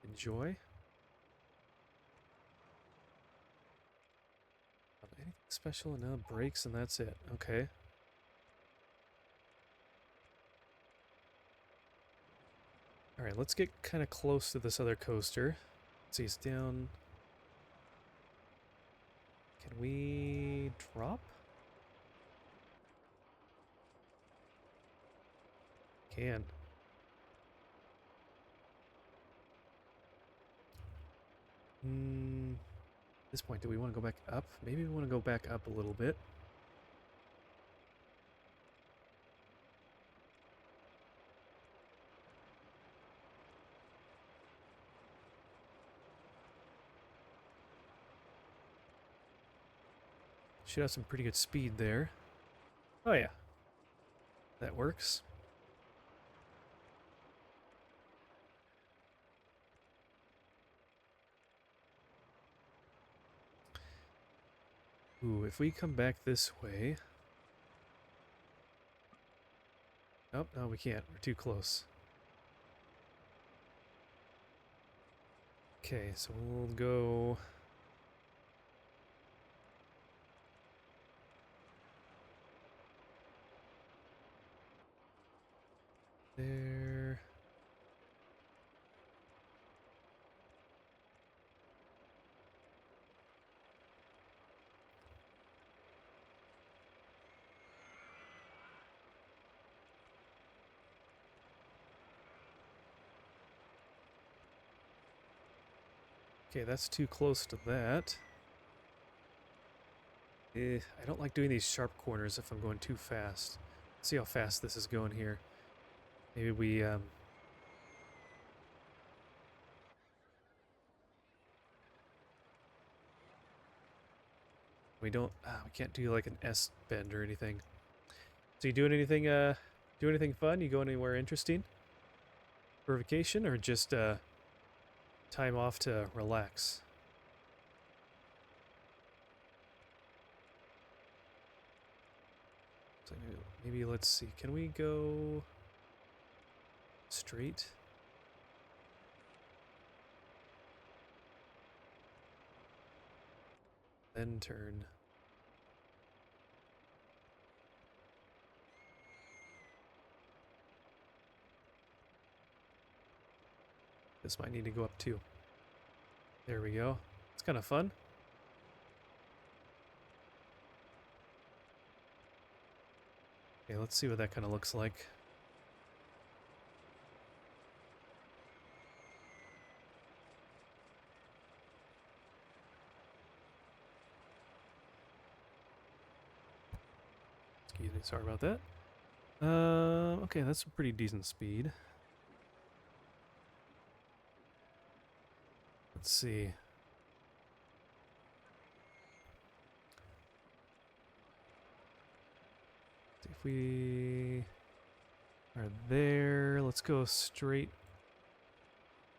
Enjoy. Anything special? No, breaks and that's it. Okay. Alright, let's get kind of close to this other coaster. Let's see, it's down. Can we drop? Can. At this point, do we want to go back up? Maybe we want to go back up a little bit. Should have some pretty good speed there. Oh yeah. That works. Ooh, if we come back this way... Oh, no, we can't. We're too close. Okay, so we'll go... there... Okay, that's too close to that. I don't like doing these sharp corners if I'm going too fast. Let's see how fast this is going here. Maybe we we can't do like an S bend or anything. So you doing anything fun? You going anywhere interesting for vacation or just time off to relax? So maybe let's see. Can we go straight? Then turn. This might need to go up too. There we go. It's kind of fun. Okay, let's see what that kind of looks like. Excuse me, sorry about that. Okay, that's a pretty decent speed. Let's see. If we are there, let's go straight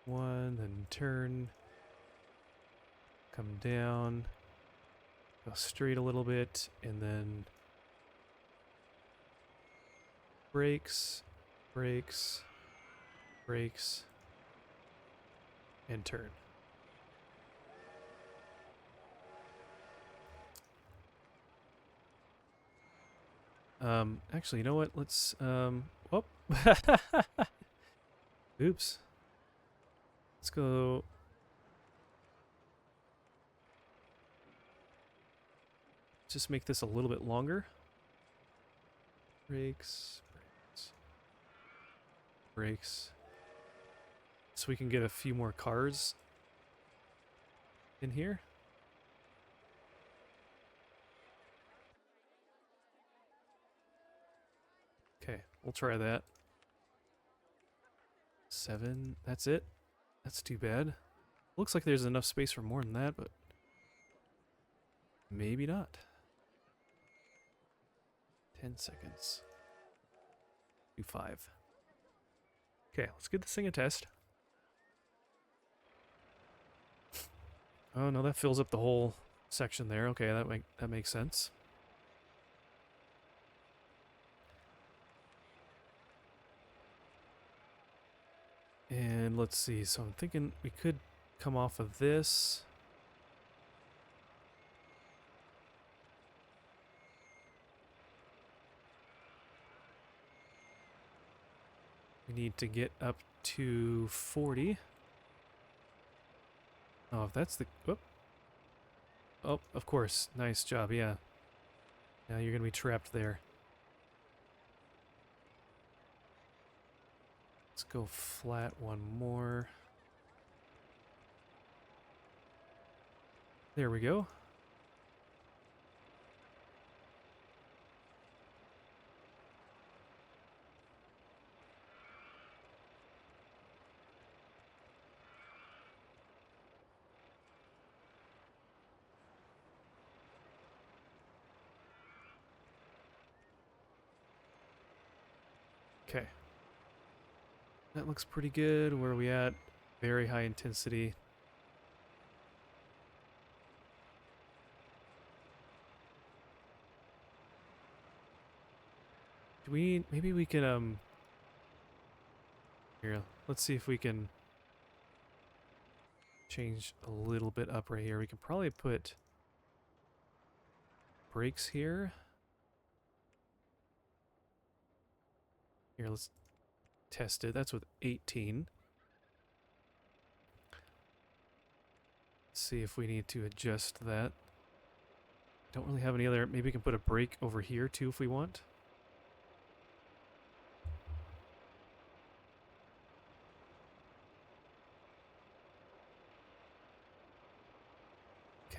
one, then turn, come down, go straight a little bit, and then brakes, brakes, brakes, and turn. Actually, you know what? Let's, whoop. Oops. Let's go. Just make this a little bit longer. Brakes, brakes, brakes. So we can get a few more cars in here. Okay, we'll try that. 7, that's it. That's too bad. Looks like there's enough space for more than that, but maybe not. 10 seconds. Do 5. Okay, let's give this thing a test. Oh no, that fills up the whole section there. Okay, that makes sense. And let's see, so I'm thinking we could come off of this. We need to get up to 40. Oh, if that's the... Whoop. Oh, of course. Nice job, yeah. Now you're going to be trapped there. Let's go flat one more. There we go. Okay. That looks pretty good. Where are we at? Very high intensity. Do we... Maybe we can, Here, let's see if we can change a little bit up right here. We can probably put brakes here. Here, let's test it. That's with 18. Let's see if we need to adjust that. Don't really have any other... Maybe we can put a brake over here too if we want.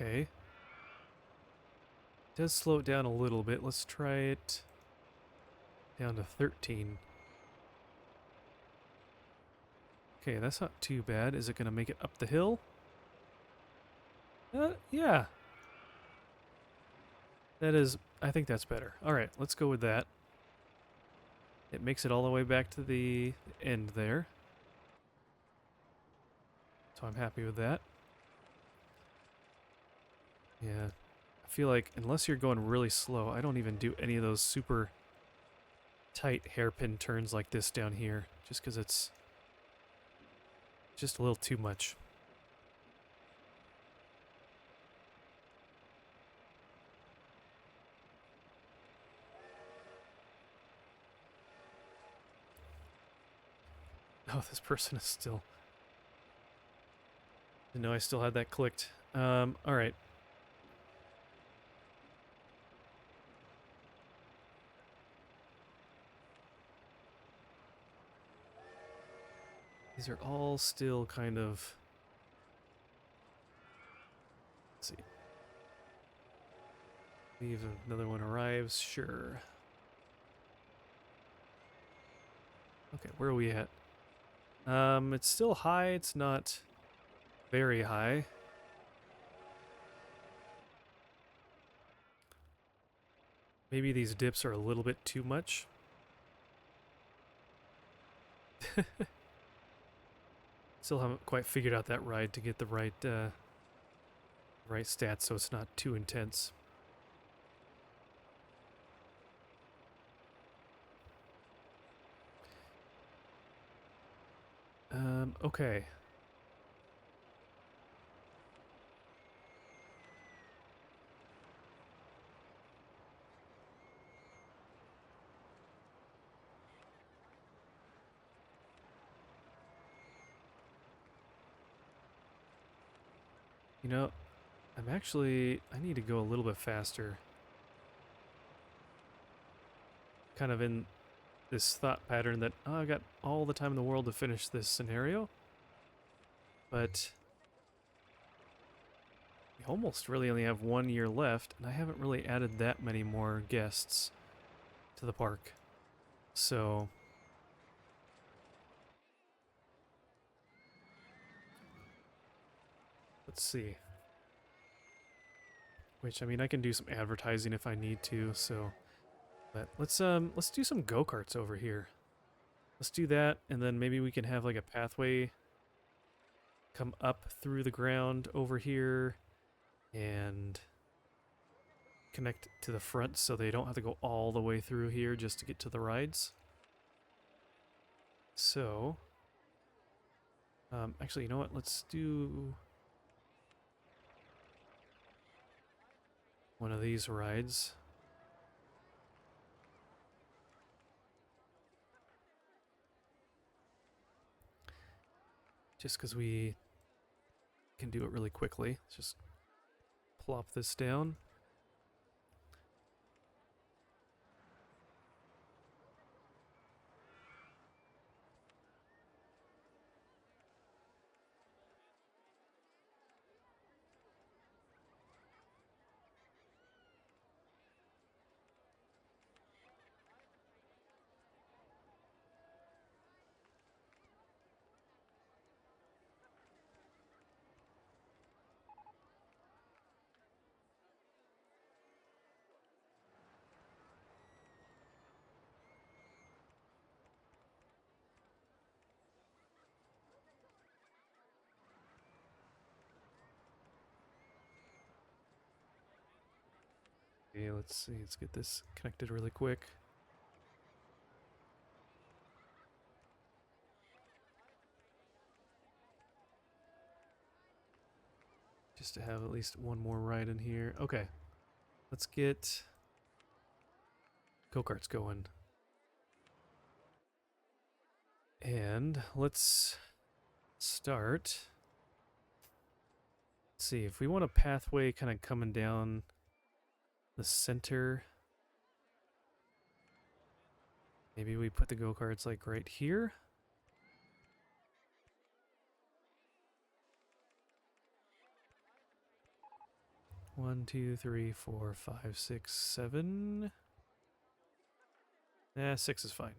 Okay. It does slow it down a little bit. Let's try it down to 13. Okay, that's not too bad. Is it going to make it up the hill? Yeah. That is... I think that's better. Alright, let's go with that. It makes it all the way back to the end there. So I'm happy with that. Yeah. I feel like unless you're going really slow, I don't even do any of those super tight hairpin turns like this down here. Just because it's just a little too much. Oh, this person is still... Didn't know I still had that clicked. Alright. These are all still kind of... Let's see. Leave another one arrives, sure. Okay, where are we at? It's still high, it's not very high. Maybe these dips are a little bit too much. Still haven't quite figured out that ride to get the right right stats so it's not too intense. Okay. You know, I need to go a little bit faster. Kind of in this thought pattern that, oh, I've got all the time in the world to finish this scenario. But we almost really only have 1 year left, and I haven't really added that many more guests to the park. So... Let's see. Which, I mean, I can do some advertising if I need to, so... But let's do some go-karts over here. Let's do that, and then maybe we can have like a pathway come up through the ground over here and connect to the front so they don't have to go all the way through here just to get to the rides. So, Actually, you know what? Let's do one of these rides. Just because we can do it really quickly. Let's just plop this down. Okay, let's see. Let's get this connected really quick. Just to have at least one more ride in here. Okay, let's get go-karts going. And let's start. Let's see, if we want a pathway kind of coming down the center, maybe we put the go-karts like right here. One, two, three, four, five, six, seven. Yeah, 6 is fine.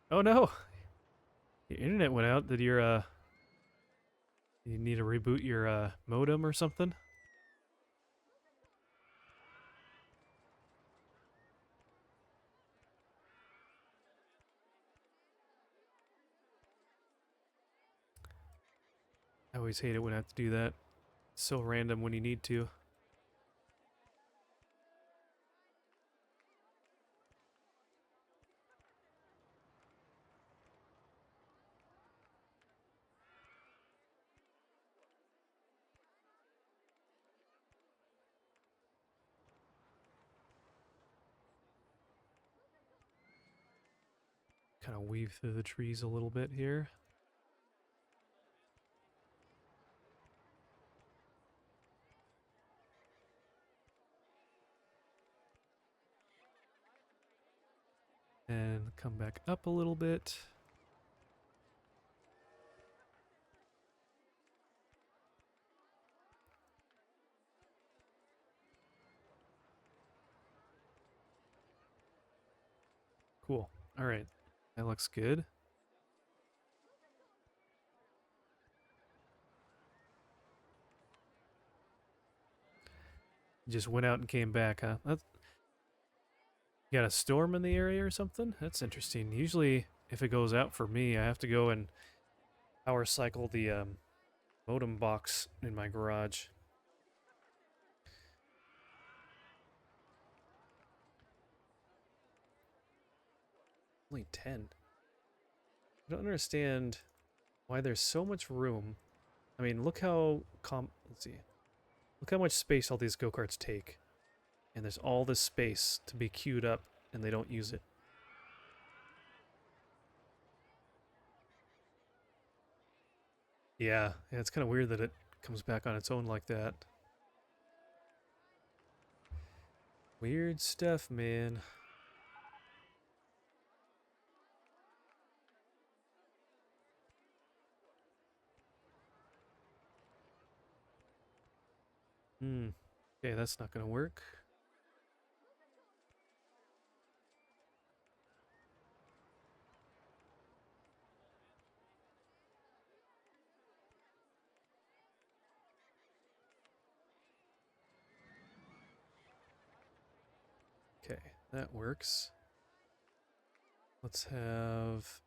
Oh no! Your internet went out. Did your, you need to reboot your, modem or something? I always hate it when I have to do that. It's so random when you need to. Kind of weave through the trees a little bit here. And come back up a little bit. Cool. All right. That looks good. Just went out and came back, huh? That's, you got a storm in the area or something? That's interesting. Usually, if it goes out for me, I have to go and power cycle the modem box in my garage. Only 10. I don't understand why there's so much room. I mean, look how let's see. Look how much space all these go-karts take. And there's all this space to be queued up, and they don't use it. Yeah, it's kind of weird that it comes back on its own like that. Weird stuff, man. Okay, that's not gonna work. Okay, that works. Let's have...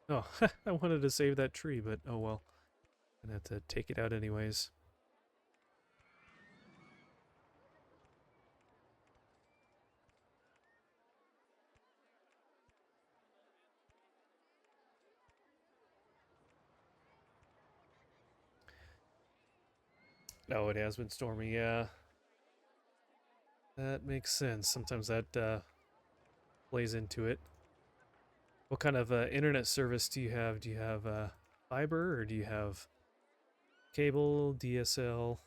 Oh, I wanted to save that tree, but oh well. I'm gonna have to take it out anyways. Oh, it has been stormy, yeah. That makes sense. Sometimes that plays into it. What kind of internet service do you have? Do you have fiber or do you have cable, DSL?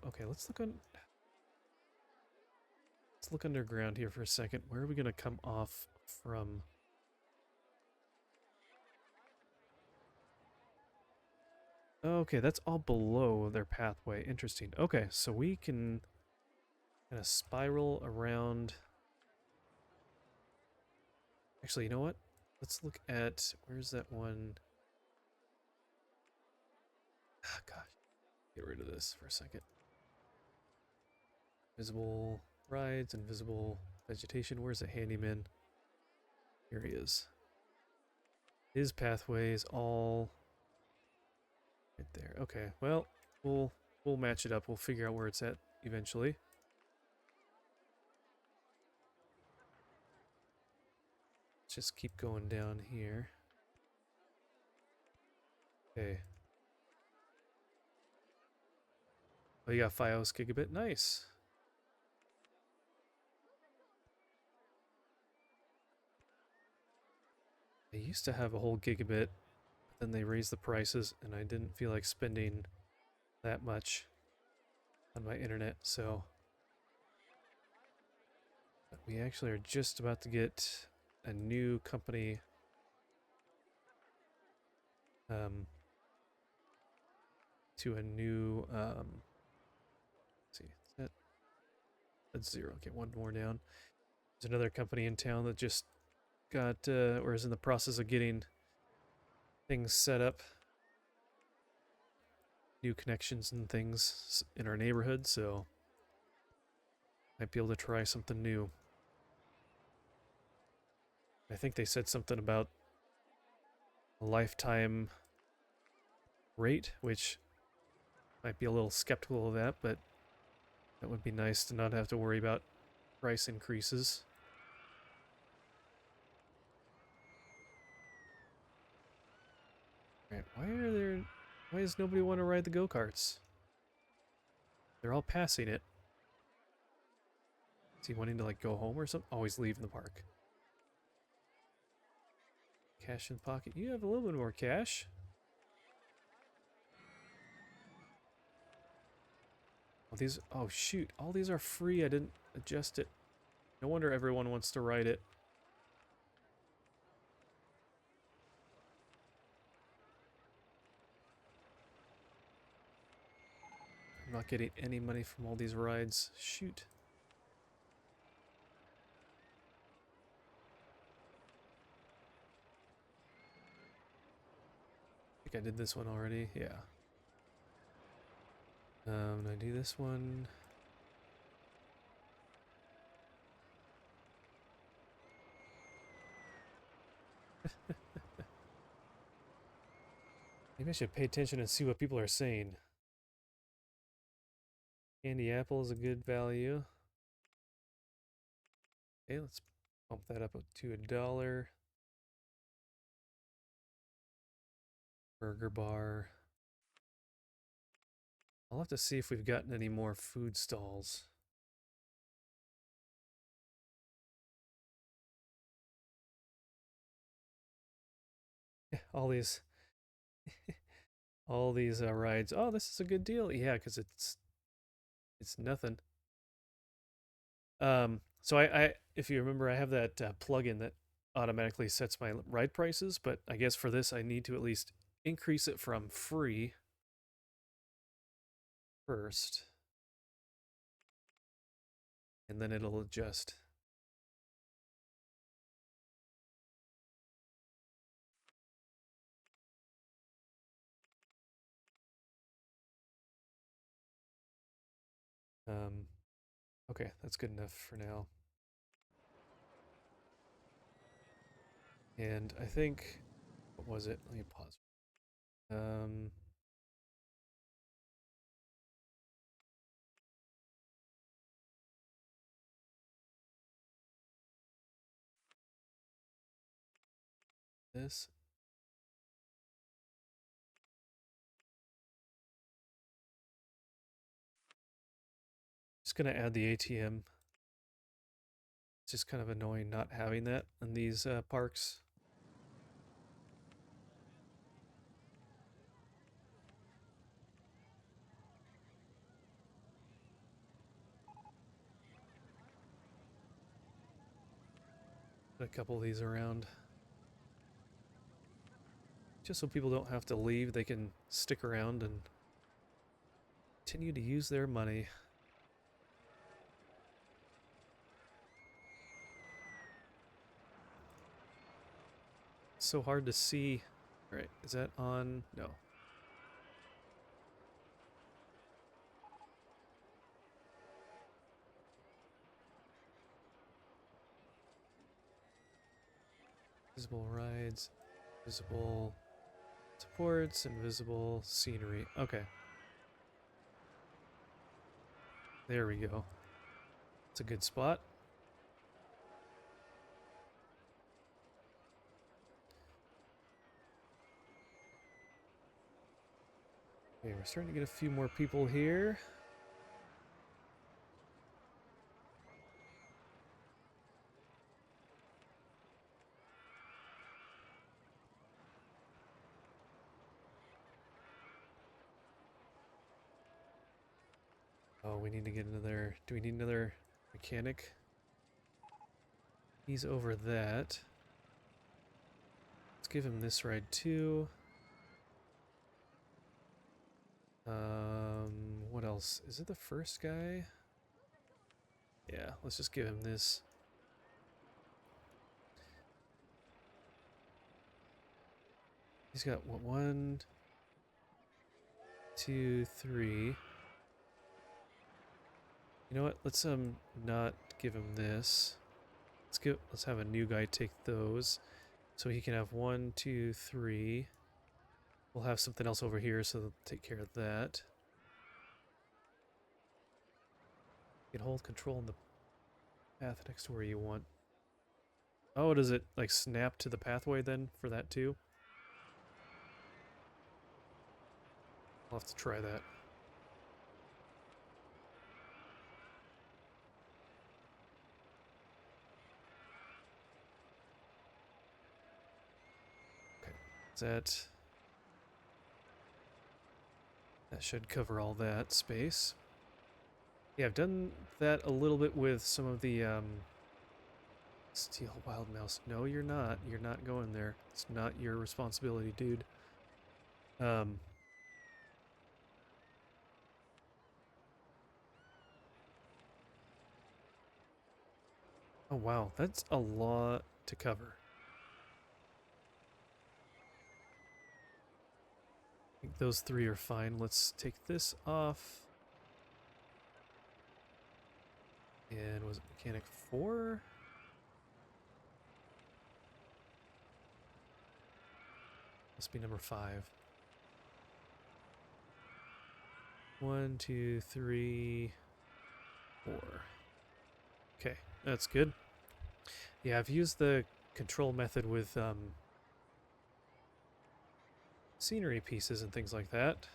Okay, let's look underground here for a second. Where are we gonna come off from? Okay, that's all below their pathway. Interesting. Okay, so we can kind of spiral around. Actually, you know what? Let's look at where's that one? Ah, gosh, get rid of this for a second. Visible rides, invisible vegetation. Where's the handyman? Here he is. His pathway is all right there. Okay, well, we'll match it up. We'll figure out where it's at eventually. Let's just keep going down here. Okay. Oh, you got Fios gigabit. Nice. I used to have a whole gigabit, but then they raised the prices, and I didn't feel like spending that much on my internet, so we actually are just about to get a new company um, to a new let's see, that's 0. Okay, one more down. There's another company in town that just got or is in the process of getting things set up, new connections and things in our neighborhood, so might be able to try something new. I think they said something about a lifetime rate, which might be a little skeptical of that, but that would be nice to not have to worry about price increases. Right, why does nobody want to ride the go-karts? They're all passing it. Is he wanting to like go home or something? Always leave the park. Cash in pocket. You have a little bit more cash. All these, oh shoot, all these are free. I didn't adjust it. No wonder everyone wants to ride it. I'm not getting any money from all these rides. Shoot. I think I did this one already. Yeah. I do this one. Maybe I should pay attention and see what people are saying. Candy apple is a good value. Okay, let's bump that up to $1. Burger bar. I'll have to see if we've gotten any more food stalls. all these, all these rides. Oh, this is a good deal. Yeah, because it's nothing. So if you remember, I have that plugin that automatically sets my ride prices, but I guess for this I need to at least increase it from free first, and then it'll adjust. Um, okay, that's good enough for now. And I think, what was it? Let me pause. Um, this. Just gonna add the ATM. It's just kind of annoying not having that in these parks. Put a couple of these around. Just so people don't have to leave, they can stick around and continue to use their money. It's so hard to see. All right, is that on? No. Visible rides, visible supports, invisible scenery. Okay. There we go. It's a good spot. Okay, we're starting to get a few more people here. Oh, we need to get another... Do we need another mechanic? He's over that. Let's give him this ride too. What else? Is it the first guy? Yeah, let's just give him this. He's got what, 1, 2, 3. You know what? Let's not give him this. Let's have a new guy take those. So he can have 1, 2, 3. We'll have something else over here, so they'll take care of that. You can hold control in the path next to where you want. Oh, does it like snap to the pathway then for that too? I'll have to try that. Okay, that should cover all that space. Yeah, I've done that a little bit with some of the steel wild mouse. No, you're not. You're not going there. It's not your responsibility, dude. Oh wow, that's a lot to cover. I think those 3 are fine. Let's take this off. And was it mechanic 4? Must be number 5. 1, 2, 3, 4. Okay, that's good. Yeah, I've used the control method with scenery pieces and things like that.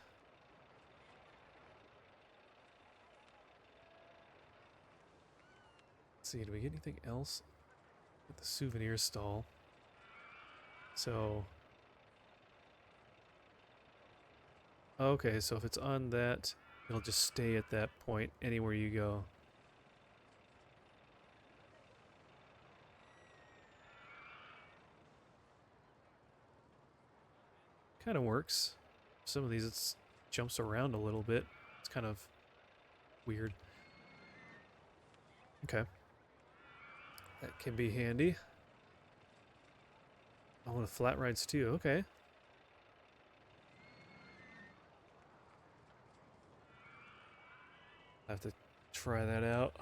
Let's see, do we get anything else? At the souvenir stall. So... Okay, so if it's on that, it'll just stay at that point anywhere you go. Kind of works. Some of these it jumps around a little bit. It's kind of weird. Okay. That can be handy. Oh, the flat rides too. Okay. I have to try that out.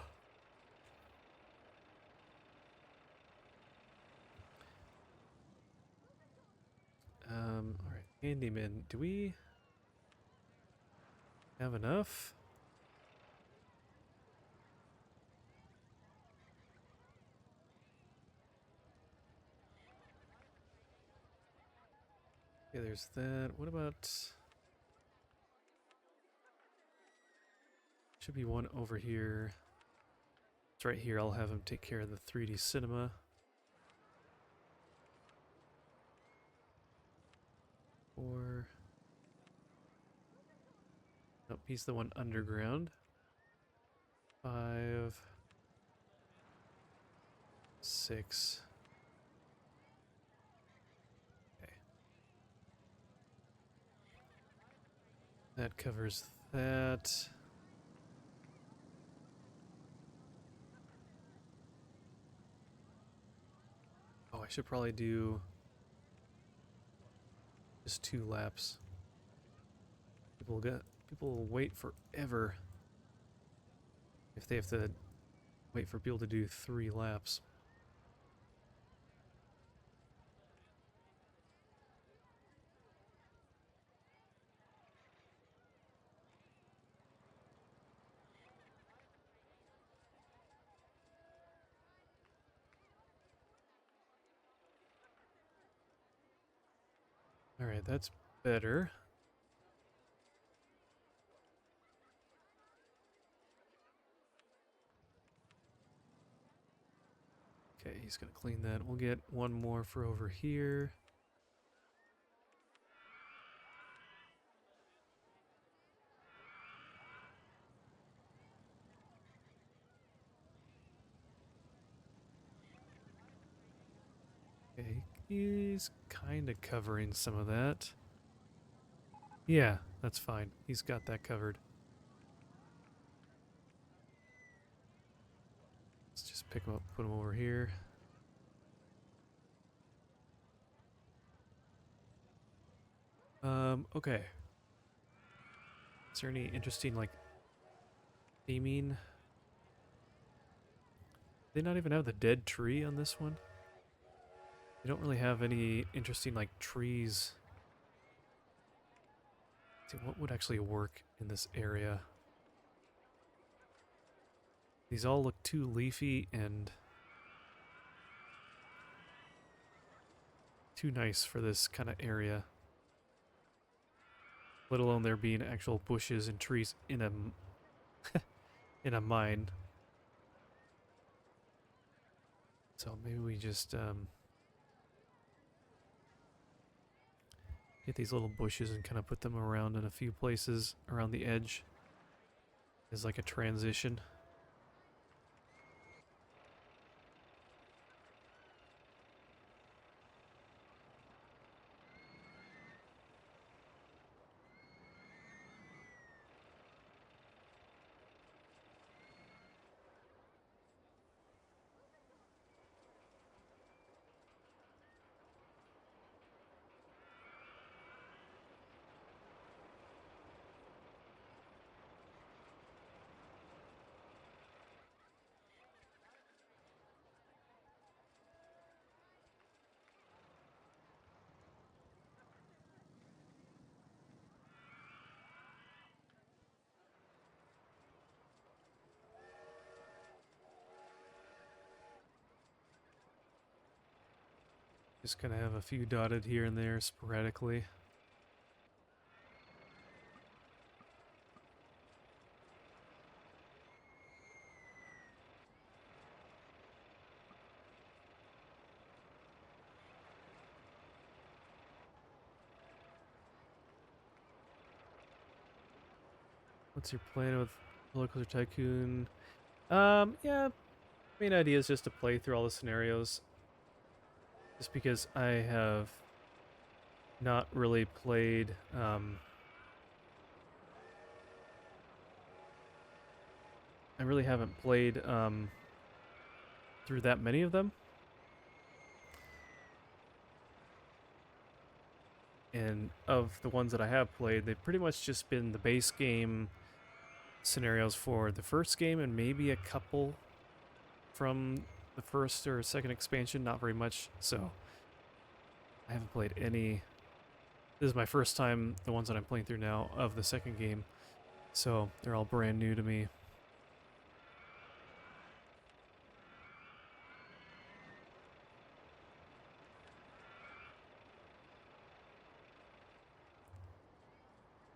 Alright. Handyman. Do we have enough? Okay, there's that. What about... Should be one over here. It's right here. I'll have him take care of the 3D cinema. Or... Nope, he's the one underground. 5... 6... Okay. That covers that. Oh, I should probably do just 2 laps. People will wait forever if they have to wait for people to do 3 laps. Alright, that's better. Okay, he's gonna clean that. We'll get one more for over here. Okay, he's kind of covering some of that. Yeah, that's fine. He's got that covered. Let's just pick him up, put him over here. Okay. Is there any interesting, like, theming? They not even have the dead tree on this one? They don't really have any interesting, like, trees. Let's see, what would actually work in this area? These all look too leafy and too nice for this kind of area. Let alone there being actual bushes and trees in a in a mine. So maybe we just get these little bushes and kind of put them around in a few places around the edge as like a transition. Just gonna have a few dotted here and there sporadically. What's your plan with Rollercoaster Tycoon? Yeah, main idea is just to play through all the scenarios. Just because I have not really played, I really haven't played, through that many of them. And of the ones that I have played, they've pretty much just been the base game scenarios for the first game and maybe a couple from the first or second expansion, not very much. So I haven't played any. This is my first time, the ones that I'm playing through now, of the second game. So they're all brand new to me.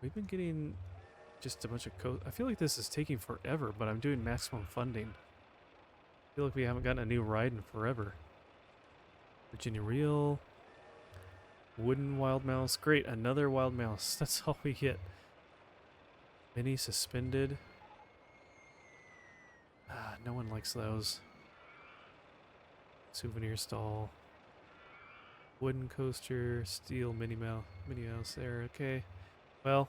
We've been getting just a bunch of I feel like this is taking forever, but I'm doing maximum funding. I feel like we haven't gotten a new ride in forever. Virginia Reel. Wooden wild mouse. Great, another wild mouse. That's all we get. Mini suspended. Ah, no one likes those. Souvenir stall. Wooden coaster. Steel Minnie Mouse there. Okay. Well.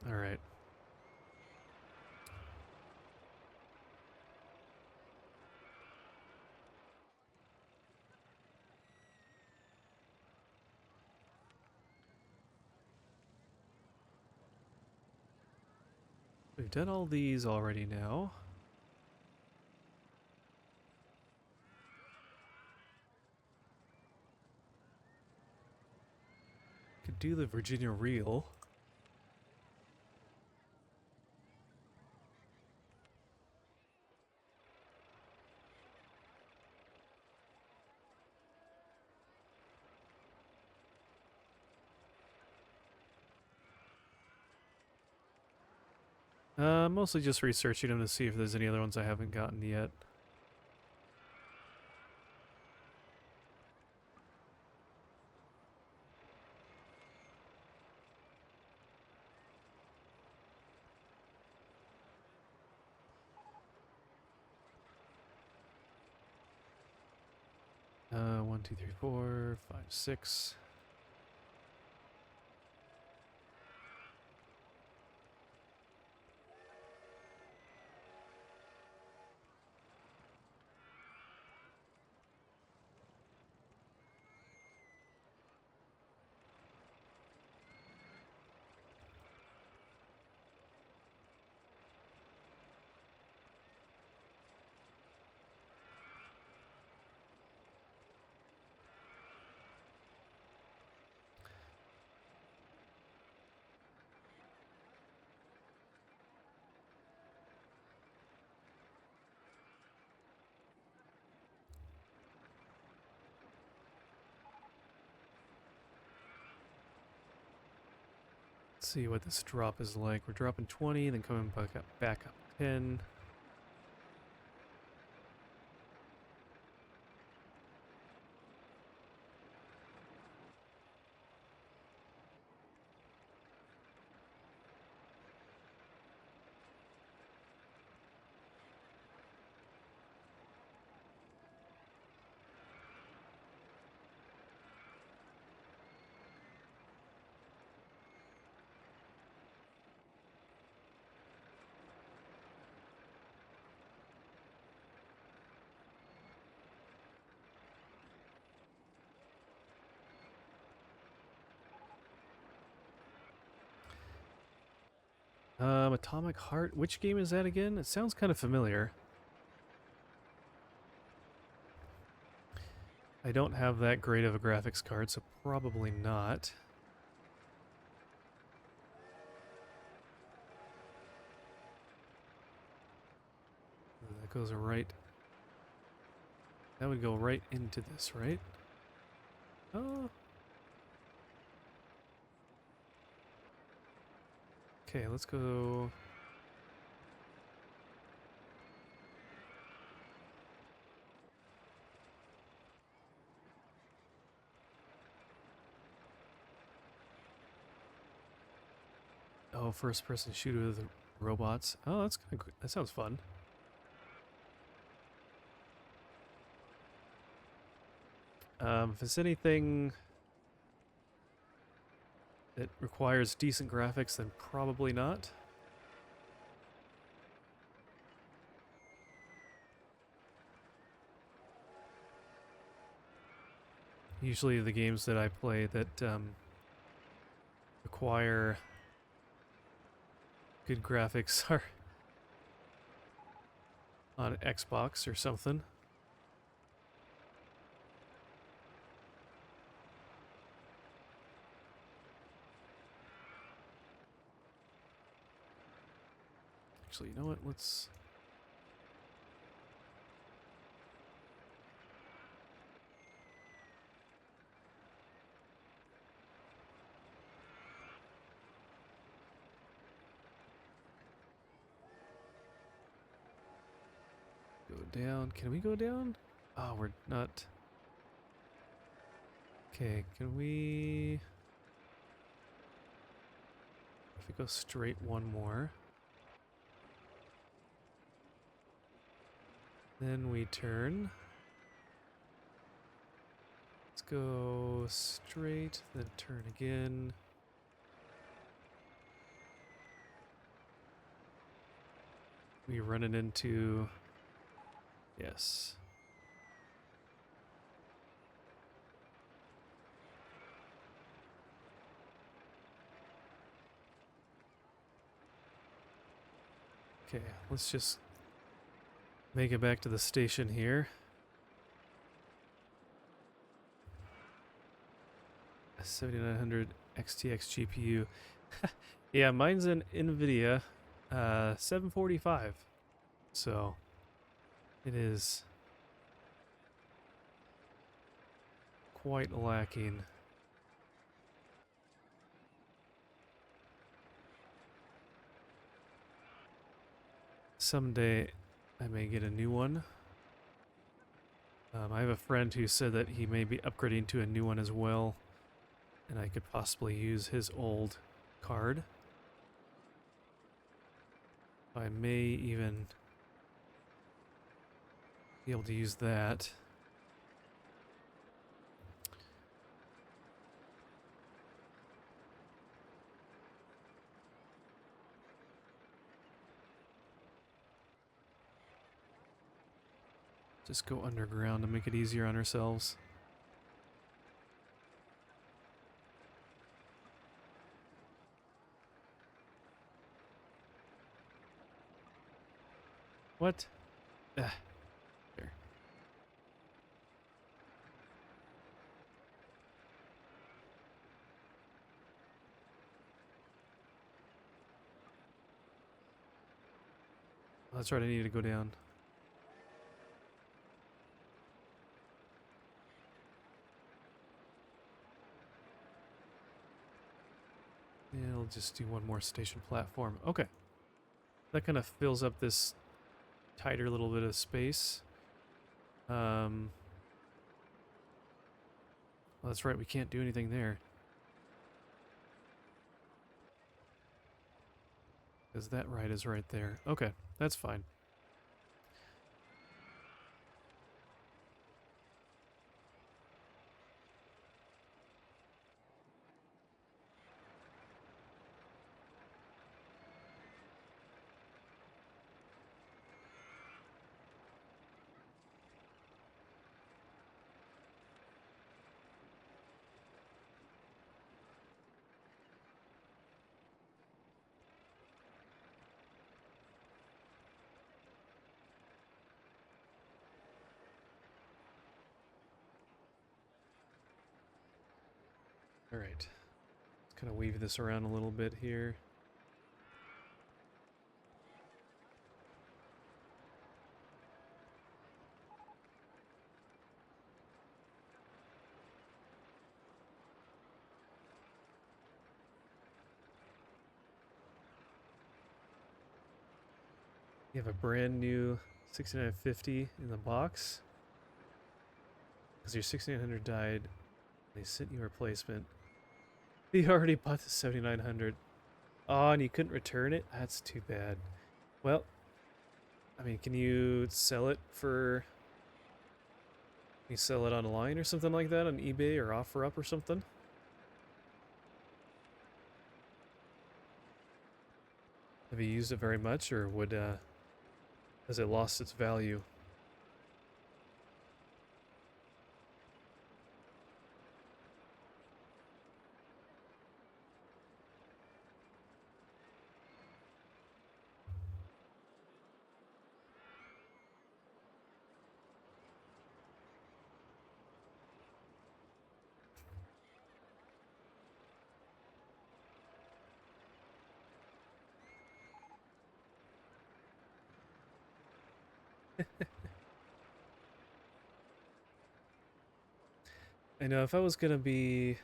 Alright. We've done all these already now. Could do the Virginia Reel. Mostly just researching them to see if there's any other ones I haven't gotten yet. 1, 2, 3, 4, 5, 6. Let's see what this drop is like. We're dropping 20, then coming back up 10. Atomic Heart. Which game is that again? It sounds kind of familiar. I don't have that great of a graphics card, so probably not. That goes right... That would go right into this, right? Oh. Okay, let's go... Oh, first-person shooter with robots. Oh, that's kind of... That sounds fun. If it's anything that requires decent graphics, then probably not. Usually the games that I play that require good graphics are on Xbox or something. Actually, you know what? Let's... down. Can we go down? Oh, we're not. Okay, can we... If we go straight one more. Then we turn. Let's go straight, then turn again. We run it into... Yes. Okay, let's just make it back to the station here. A 7900 XTX GPU. Yeah, mine's an NVIDIA 745. So it is quite lacking. Someday I may get a new one. I have a friend who said that he may be upgrading to a new one as well, and I could possibly use his old card. I may even be able to use that. Just go underground to make it easier on ourselves. What? There. Oh, that's right, I need to go down. And I'll just do one more station platform. Okay. That kind of fills up this tighter little bit of space. Well, that's right, we can't do anything there. Because that ride is right there. Okay, that's fine. Alright. Let's kind of weave this around a little bit here. You have a brand new 6950 in the box. Because your 6900 died, they sent you a replacement. You already bought the 7900. Oh, and you couldn't return it? That's too bad. Well, I mean, can you sell it for... Can you sell it online or something like that on eBay or OfferUp or something? Have you used it very much, or would has it lost its value? I know if I was gonna be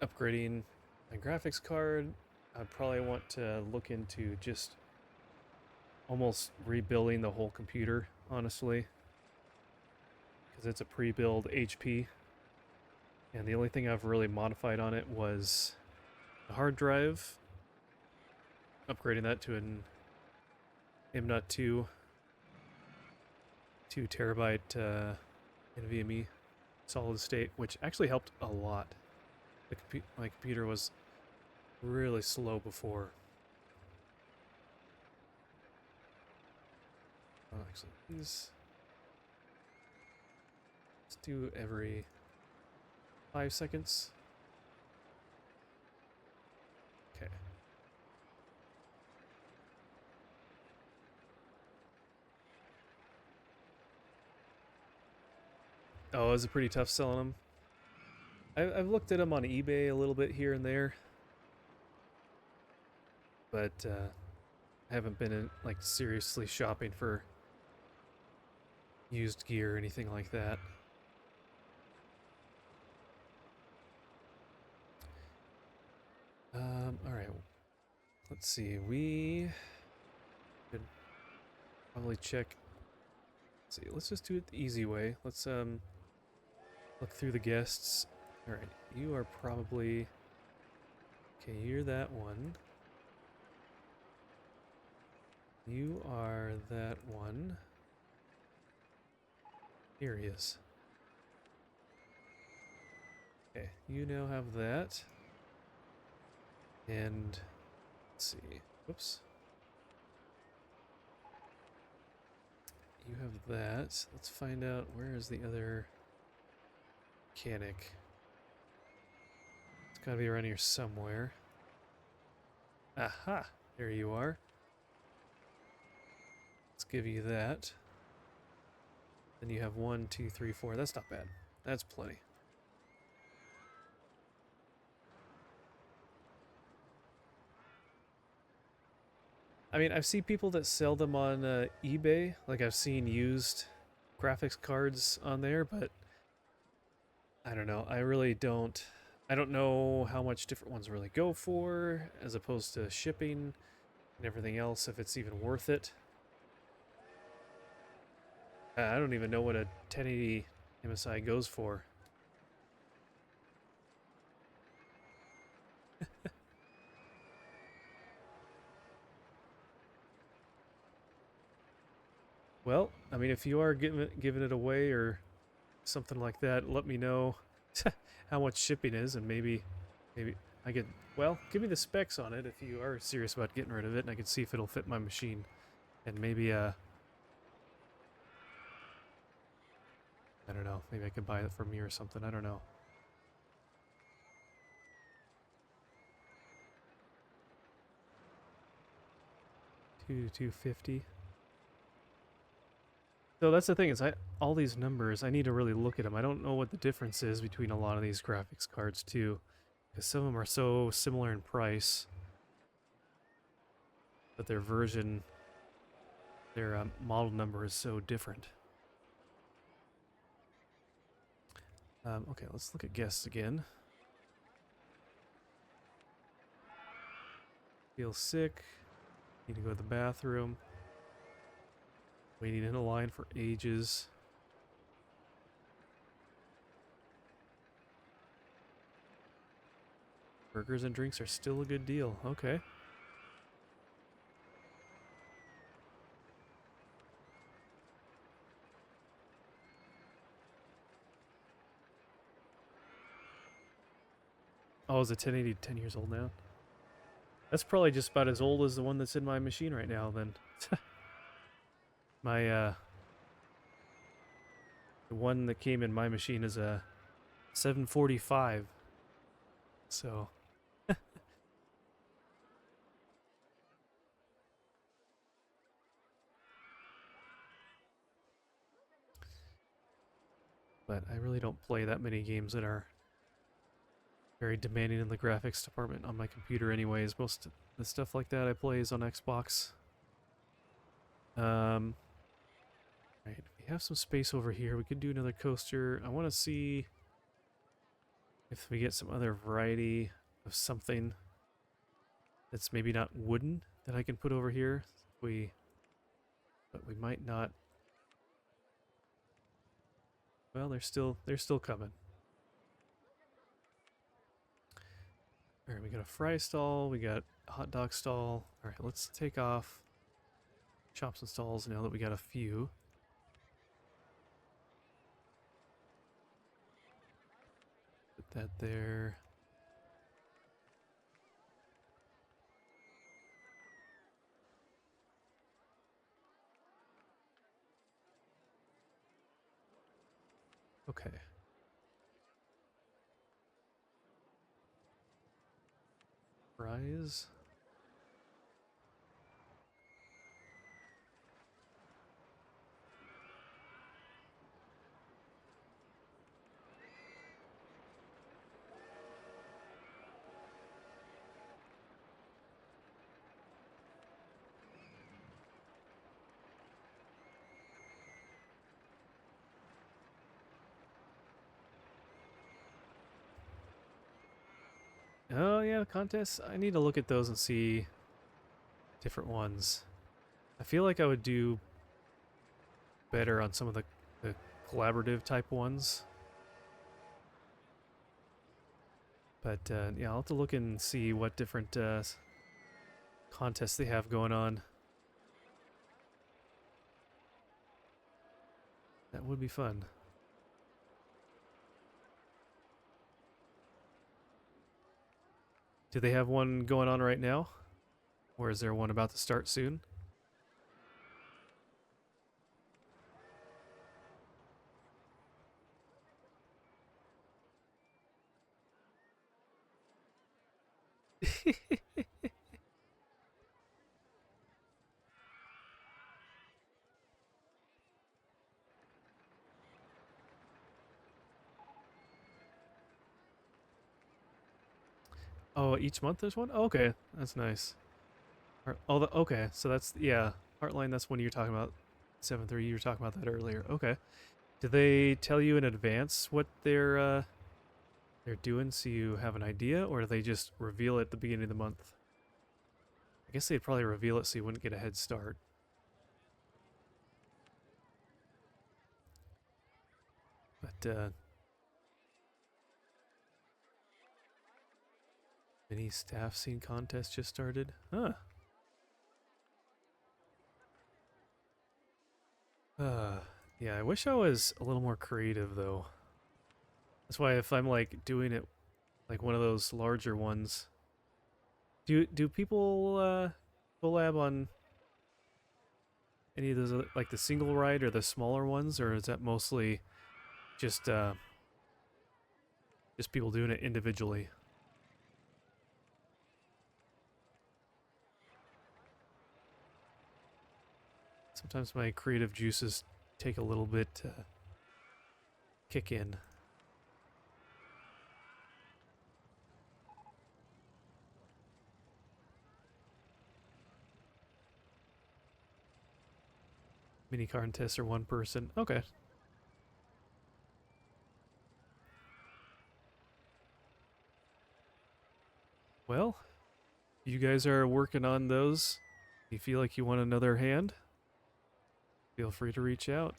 upgrading my graphics card, I'd probably want to look into just almost rebuilding the whole computer honestly, because it's a pre-build HP, and the only thing I've really modified on it was the hard drive, upgrading that to an M.2 2 terabyte NVMe solid state, which actually helped a lot. My computer was really slow before. Oh, actually, let's do every 5 seconds. Okay. Oh, it was pretty tough selling them. I've looked at them on eBay a little bit here and there, but I haven't been like seriously shopping for used gear or anything like that. All right. Let's see. We could probably check. Let's see. Let's just do it the easy way. Let's look through the guests. All right. You are probably okay. You're that one. You are that one. Here he is. Okay, you now have that. And let's see. Whoops. You have that. Let's find out where is the other mechanic. It's gotta be around here somewhere. Aha! There you are. Let's give you that. Then you have 1, 2, 3, 4. That's not bad. That's plenty. I mean, I've seen people that sell them on eBay. Like, I've seen used graphics cards on there, but I don't know. I really don't. I don't know how much different ones really go for, as opposed to shipping and everything else, if it's even worth it. I don't even know what a 1080 MSI goes for. Well, I mean, if you are giving it away or something like that, let me know how much shipping is, and maybe I could, well, give me the specs on it if you are serious about getting rid of it, and I can see if it'll fit my machine, and maybe I don't know, maybe I could buy it from you or something. I don't know. $250. So that's the thing, is all these numbers, I need to really look at them. I don't know what the difference is between a lot of these graphics cards too, because some of them are so similar in price, but their version, their model number is so different. Okay, let's look at guests again. Feel sick. Need to go to the bathroom. Waiting in a line for ages. Burgers and drinks are still a good deal. Okay. Oh, is it 1080 10 years old now? That's probably just about as old as the one that's in my machine right now, then. My, the one that came in my machine is a 745. So. But I really don't play that many games that are very demanding in the graphics department on my computer anyways. Most of the stuff like that I play is on Xbox. Right, we have some space over here. We could do another coaster. I want to see if we get some other variety of something that's maybe not wooden that I can put over here. But we might not Well, they're still coming. All right, we got a fry stall, we got a hot dog stall. All right, let's take off chops and stalls now that we got a few. Put that there. Okay. Fries. Oh yeah, contests. I need to look at those and see different ones. I feel like I would do better on some of the collaborative type ones. But yeah, I'll have to look and see what different contests they have going on. That would be fun. Do they have one going on right now? Or is there one about to start soon? Oh, each month there's one? Oh, okay, that's nice. Okay, so that's, yeah, Heartline, that's one you're talking about. 7-3, you were talking about that earlier. Okay. Do they tell you in advance what they're doing so you have an idea, or do they just reveal it at the beginning of the month? I guess they'd probably reveal it so you wouldn't get a head start. But, mini staff scene contest just started. Huh. Yeah, I wish I was a little more creative, though. That's why if I'm, like, doing it like one of those larger ones, do people, collab on any of those, like the single ride or the smaller ones, or is that mostly just, just people doing it individually? Sometimes my creative juices take a little bit to kick in. Mini contests are one person. Okay. Well, you guys are working on those. You feel like you want another hand? Feel free to reach out.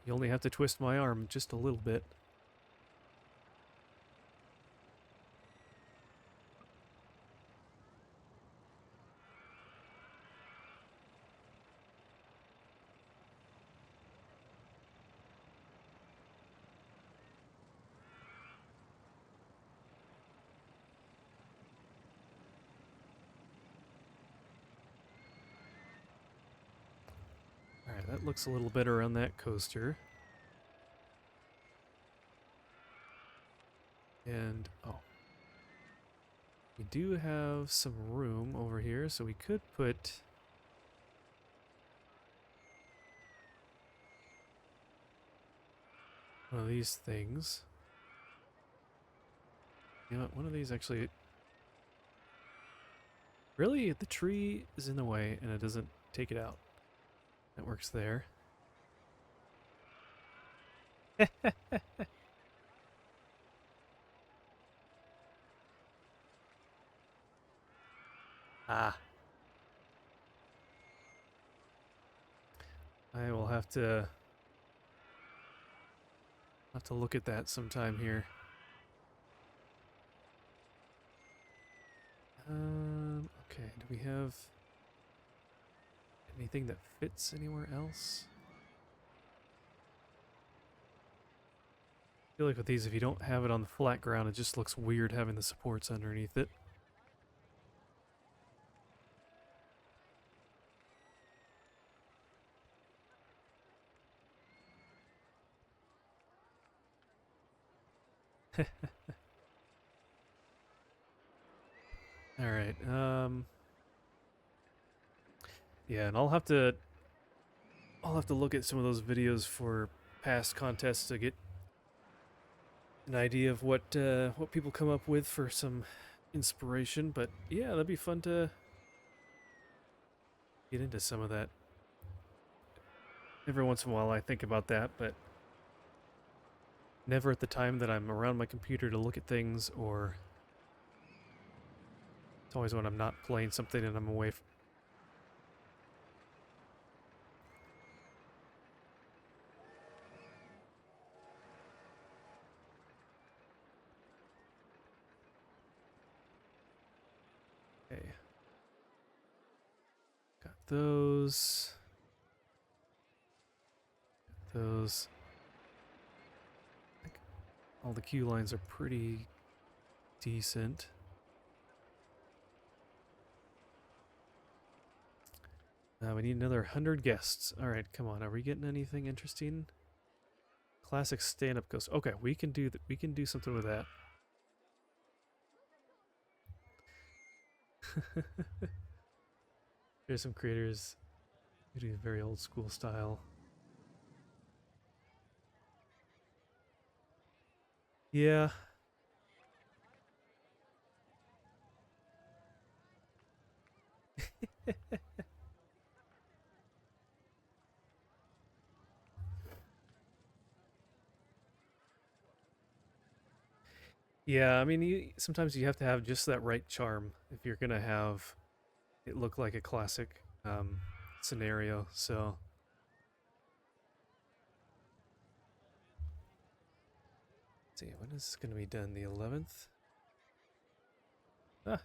You only have to twist my arm just a little bit. Alright, that looks a little better on that coaster. And, oh. We do have some room over here, so we could put one of these things. You know what, one of these actually... Really? The tree is in the way and it doesn't take it out. That works there. Ah. I will have to look at that sometime here. Okay, do we have anything that fits anywhere else? I feel like with these, if you don't have it on the flat ground, it just looks weird having the supports underneath it. All right. Yeah, and I'll have to look at some of those videos for past contests to get an idea of what people come up with for some inspiration. But yeah, that'd be fun to get into some of that. Every once in a while, I think about that, but never at the time that I'm around my computer to look at things, or it's always when I'm not playing something and I'm away from. Okay. Got those. Those. I think all the queue lines are pretty decent. We need another 100 guests. All right, come on. Are we getting anything interesting? Classic stand-up ghost. Okay, we can do we can do something with that. There's some creators who do very old school style. Yeah. Yeah, I mean, sometimes you have to have just that right charm if you're gonna have it look like a classic scenario. So, let's see, when is this gonna be done? The 11th? Ah,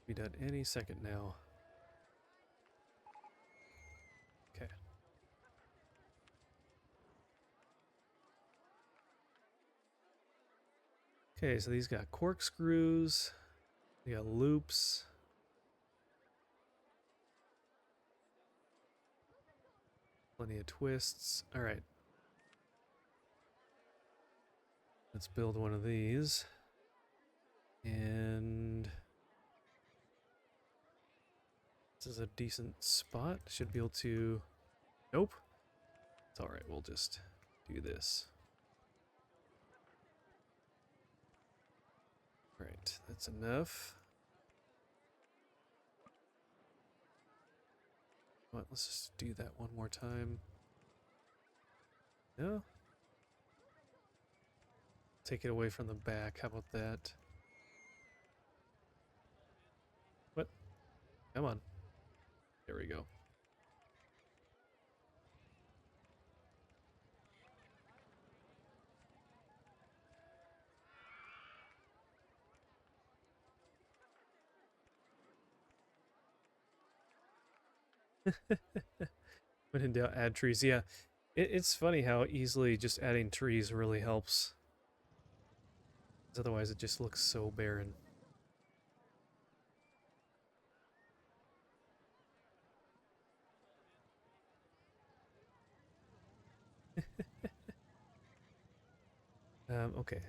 be done any second now. Okay. Okay, so these got corkscrews. They got loops. Plenty of twists. All right. Let's build one of these. And this is a decent spot. Should be able to... Nope. It's all right. We'll just do this. All right. That's enough. What? Let's just do that one more time. No? Take it away from the back. How about that? What? Come on. There we go. When in doubt, add trees. Yeah, it's funny how easily just adding trees really helps. 'Cause otherwise, it just looks so barren. Okay.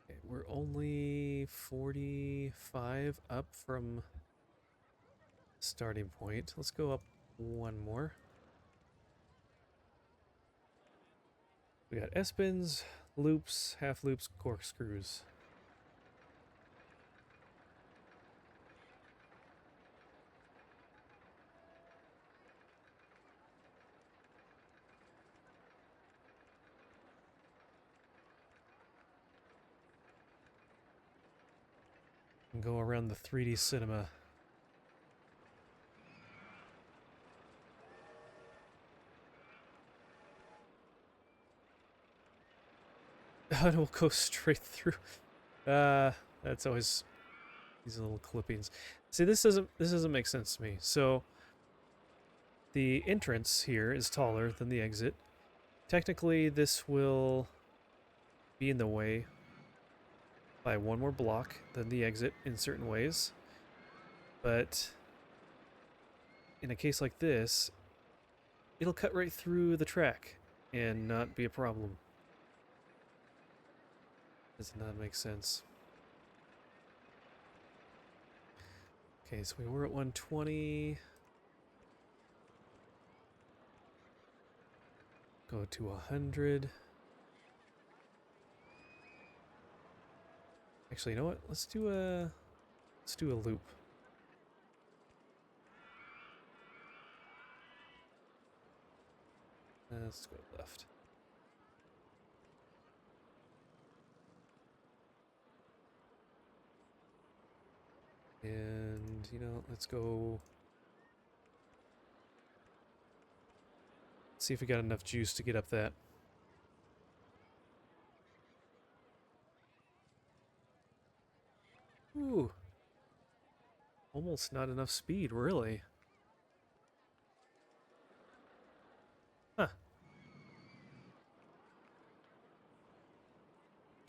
Okay, we're only 45 up from starting point. Let's go up one more. We got S-bins, loops, half loops, corkscrews. And go around the 3D cinema. And we'll go straight through. That's always these little clippings. See, this doesn't make sense to me. So the entrance here is taller than the exit. Technically, this will be in the way by one more block than the exit in certain ways. But in a case like this, it'll cut right through the track and not be a problem. Does not make sense. Okay, so we were at 120. Go to 100. Actually, you know what? Let's do a loop. Let's go left. And, you know, let's go... see if we got enough juice to get up that. Ooh. Almost not enough speed, really. Huh.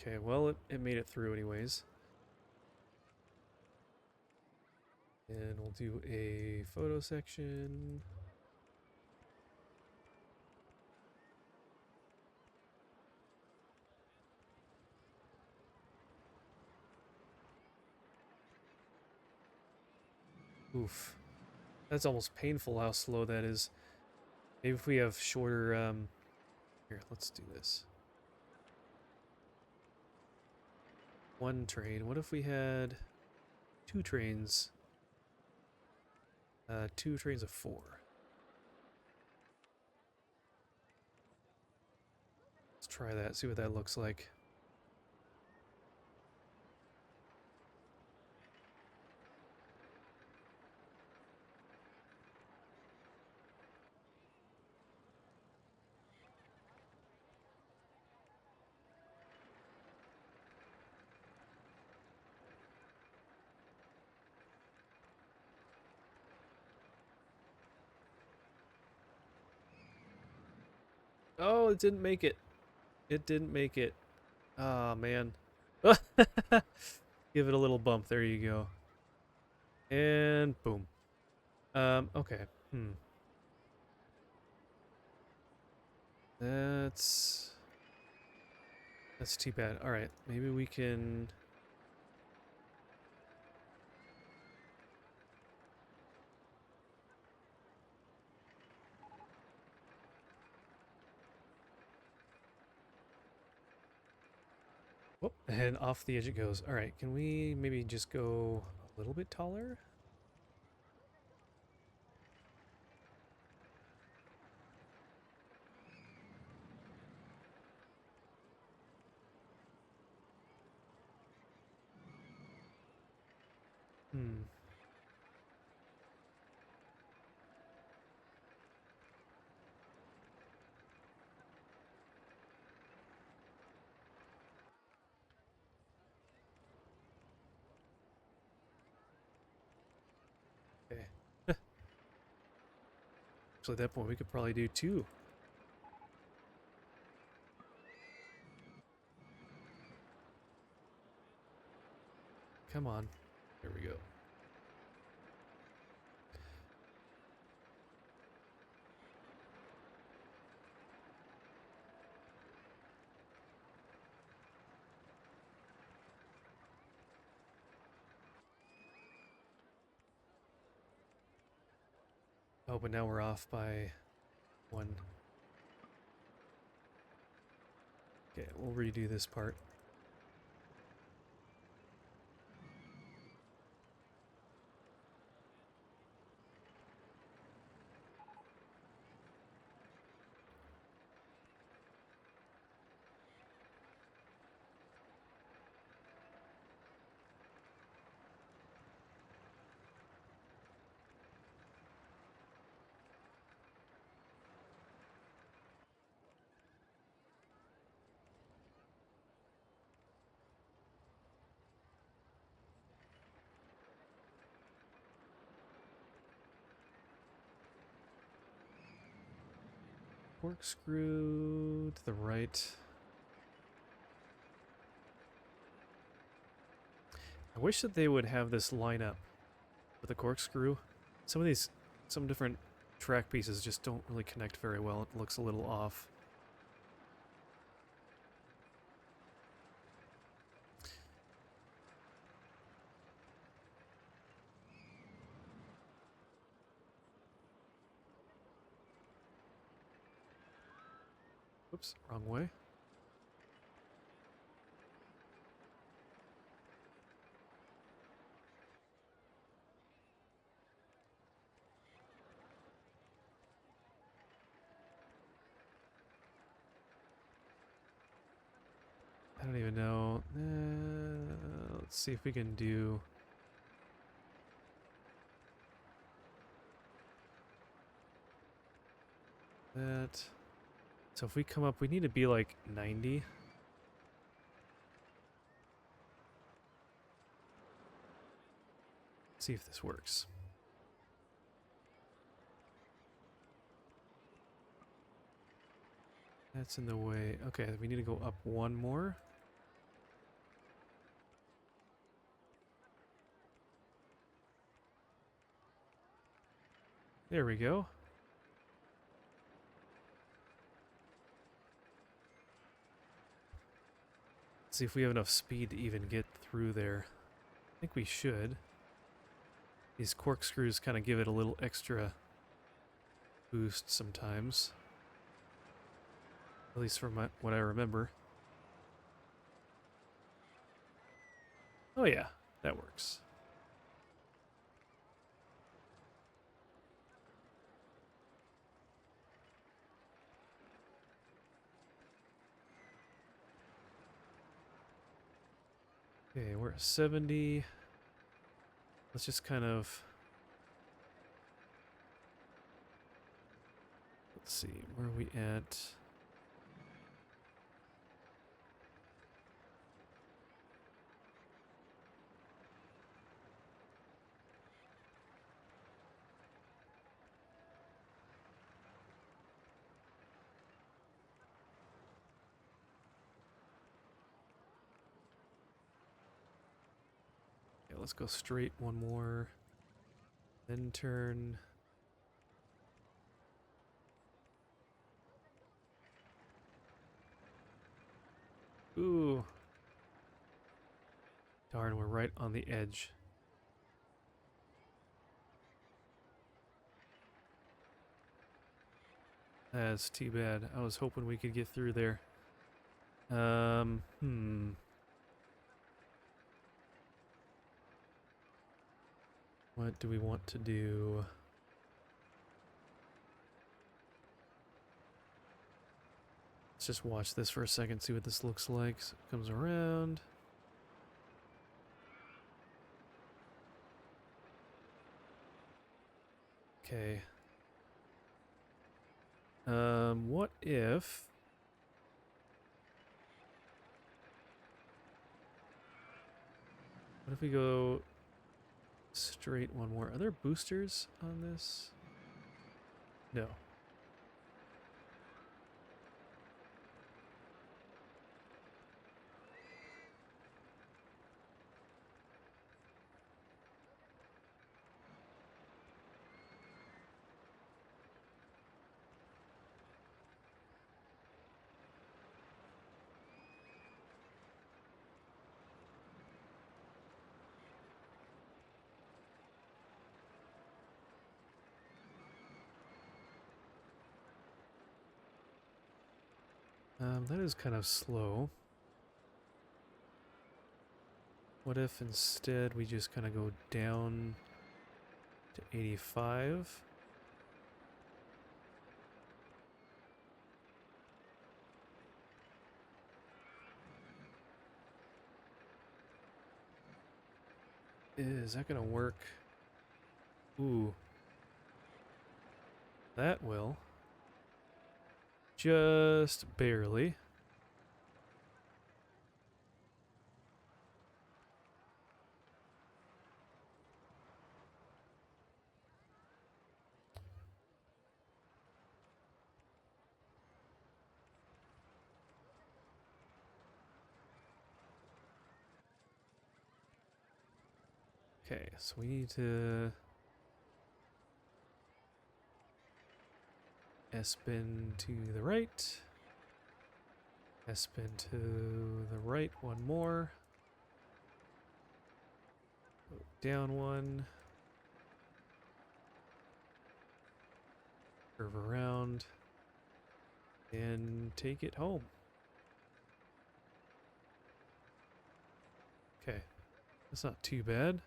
Okay, well, it made it through anyways. And we'll do a photo section. Oof. That's almost painful how slow that is. Maybe if we have shorter, here, let's do this. One train. What if we had two trains? Two trains of 4. Let's try that, see what that looks like. Oh, it didn't make it. It didn't make it. Ah, man. Give it a little bump. There you go. And boom. Okay. That's too bad. All right, maybe we can... Whoop, and off the edge it goes. All right, can we maybe just go a little bit taller? Hmm. Okay. So at that point, we could probably do 2. Come on. There we go. Oh, but now we're off by 1. Okay, we'll redo this part. Corkscrew to the right. I wish that they would have this line up with the corkscrew. Some different track pieces just don't really connect very well. It looks a little off. Oops, wrong way. I don't even know. Let's see if we can do... that. So if we come up, we need to be like 90. See if this works. That's in the way. Okay, we need to go up one more. There we go. Let's see if we have enough speed to even get through there. I think we should. These corkscrews kind of give it a little extra boost sometimes. At least from what I remember. Oh yeah, that works. Okay, we're at 70. Let's just kind of... let's see, where are we at? Okay, let's go straight one more. Then turn. Ooh. Darn, we're right on the edge. That's too bad. I was hoping we could get through there. What do we want to do? Let's just watch this for a second, see what this looks like. So it comes around. Okay. What if... what if we go straight one more? Are there boosters on this? No. That is kind of slow. What if instead we just kind of go down to 85? Is that gonna work? Ooh. That will. Just barely. Okay, so we need to S-bend to the right. S-bend to the right, one more. Go down one. Curve around. And take it home. Okay, that's not too bad.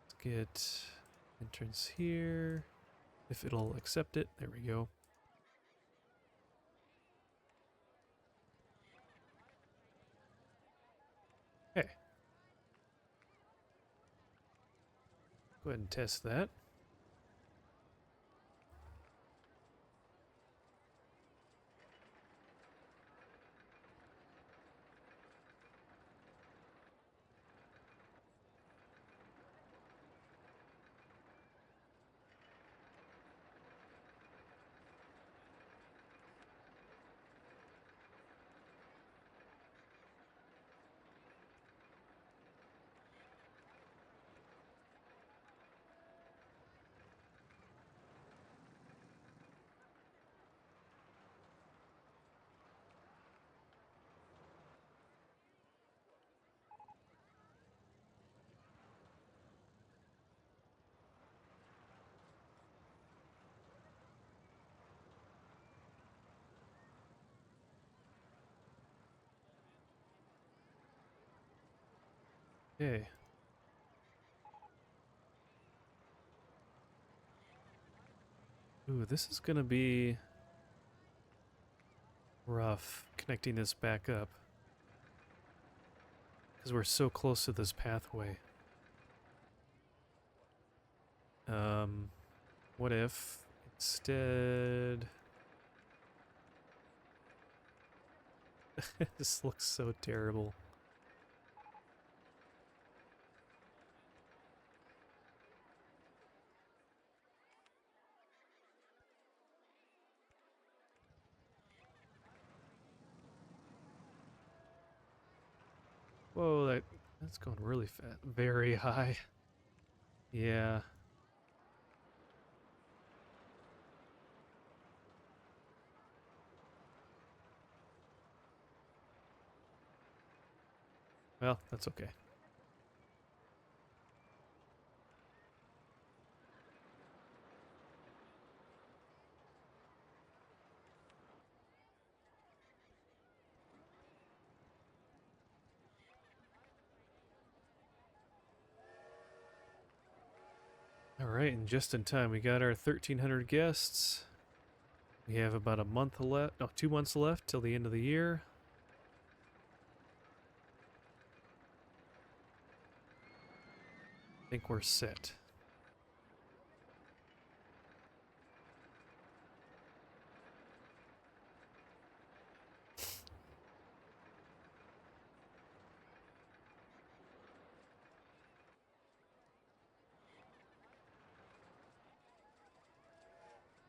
Let's get entrance here. If it'll accept it, there we go. Okay. Go ahead and test that. Okay. Ooh, this is gonna be rough connecting this back up. Because we're so close to this pathway. What if instead... This looks so terrible. Whoa, that's going really fast. Very high. Yeah. Well, that's okay. Alright, and just in time, we got our 1,300 guests. We have about a month left, no, 2 months left till the end of the year. I think we're set.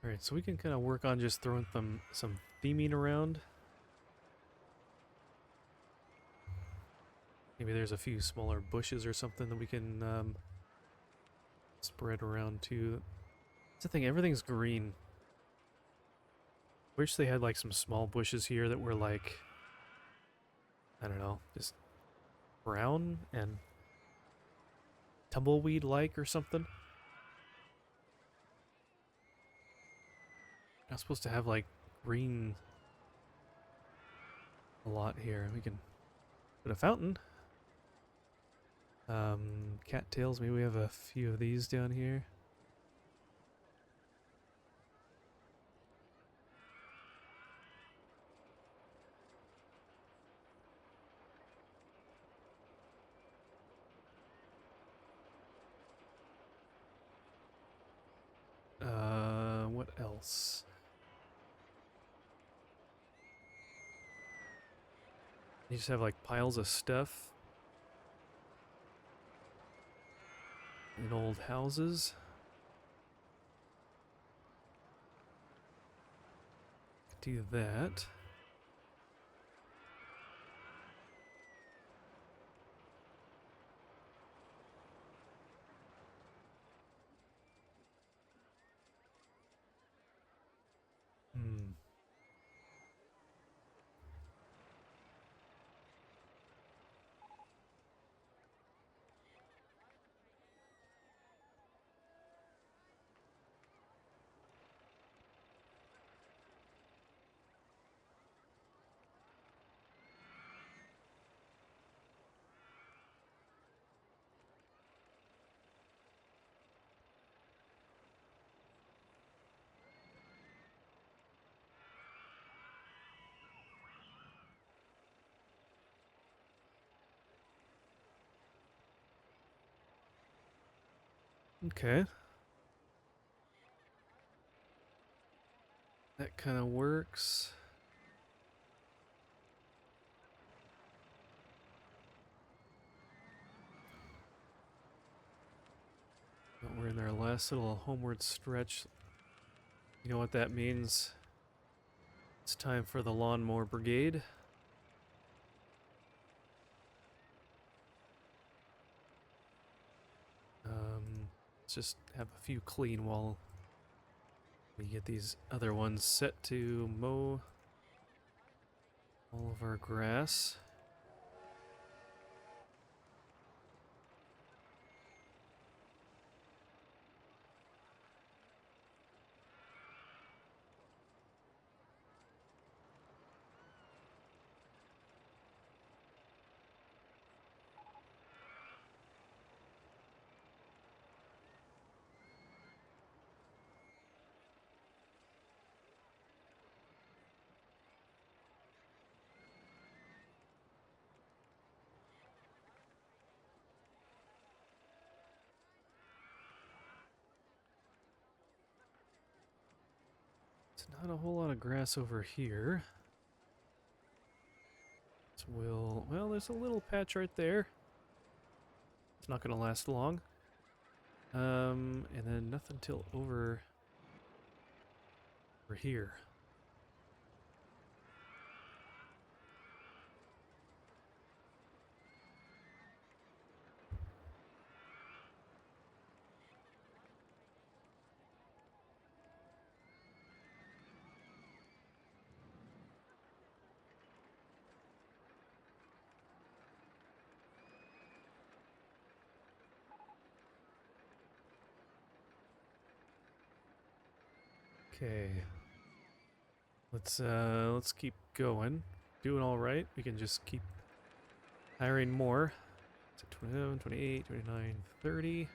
Alright, so we can kind of work on just throwing some theming around. Maybe there's a few smaller bushes or something that we can spread around too. That's the thing, everything's green. Wish they had like some small bushes here that were like, I don't know, just brown and tumbleweed-like or something. Not supposed to have like green a lot here. We can put a fountain. Cattails, maybe we have a few of these down here. What else? You just have like piles of stuff in old houses. Do that. Okay. That kind of works. But we're in our last little homeward stretch. You know what that means? It's time for the lawnmower brigade. Let's just have a few clean while we get these other ones set to mow all of our grass. It's not a whole lot of grass over here. Well, there's a little patch right there. It's not gonna last long. And then nothing till over here. Okay. Let's keep going. Doing all right. We can just keep hiring more. So 27, 28, 29, 30.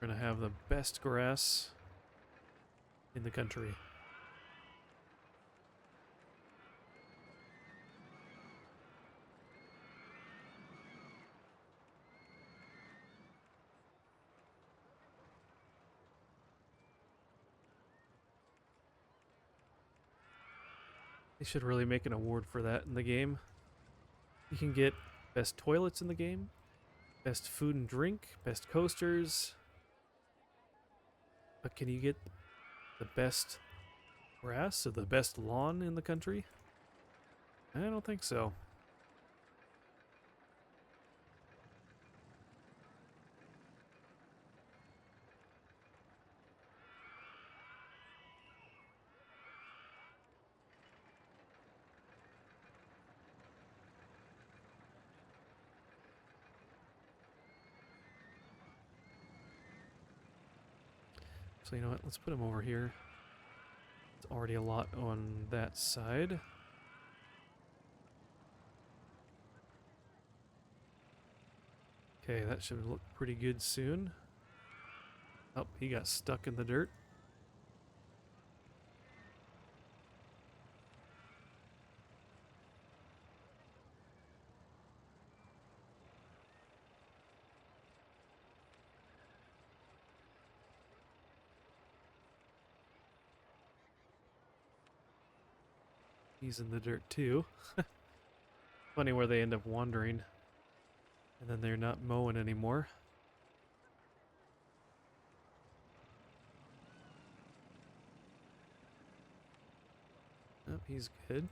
We're gonna have the best grass in the country. They should really make an award for that in the game. You can get best toilets in the game, best food and drink, best coasters. But can you get the best grass or the best lawn in the country? I don't think so. So you know what, let's put them over here. It's already a lot on that side. Okay, that should look pretty good soon. Oh, he got stuck in the dirt. He's in the dirt too. Funny where they end up wandering. And then they're not mowing anymore. Oh, he's good.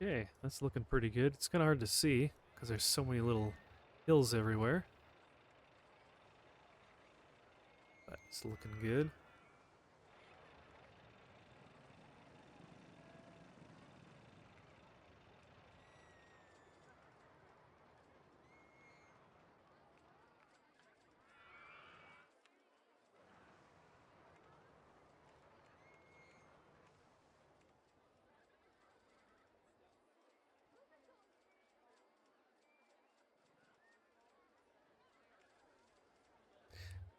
Okay, that's looking pretty good. It's kind of hard to see because there's so many little hills everywhere. But it's looking good.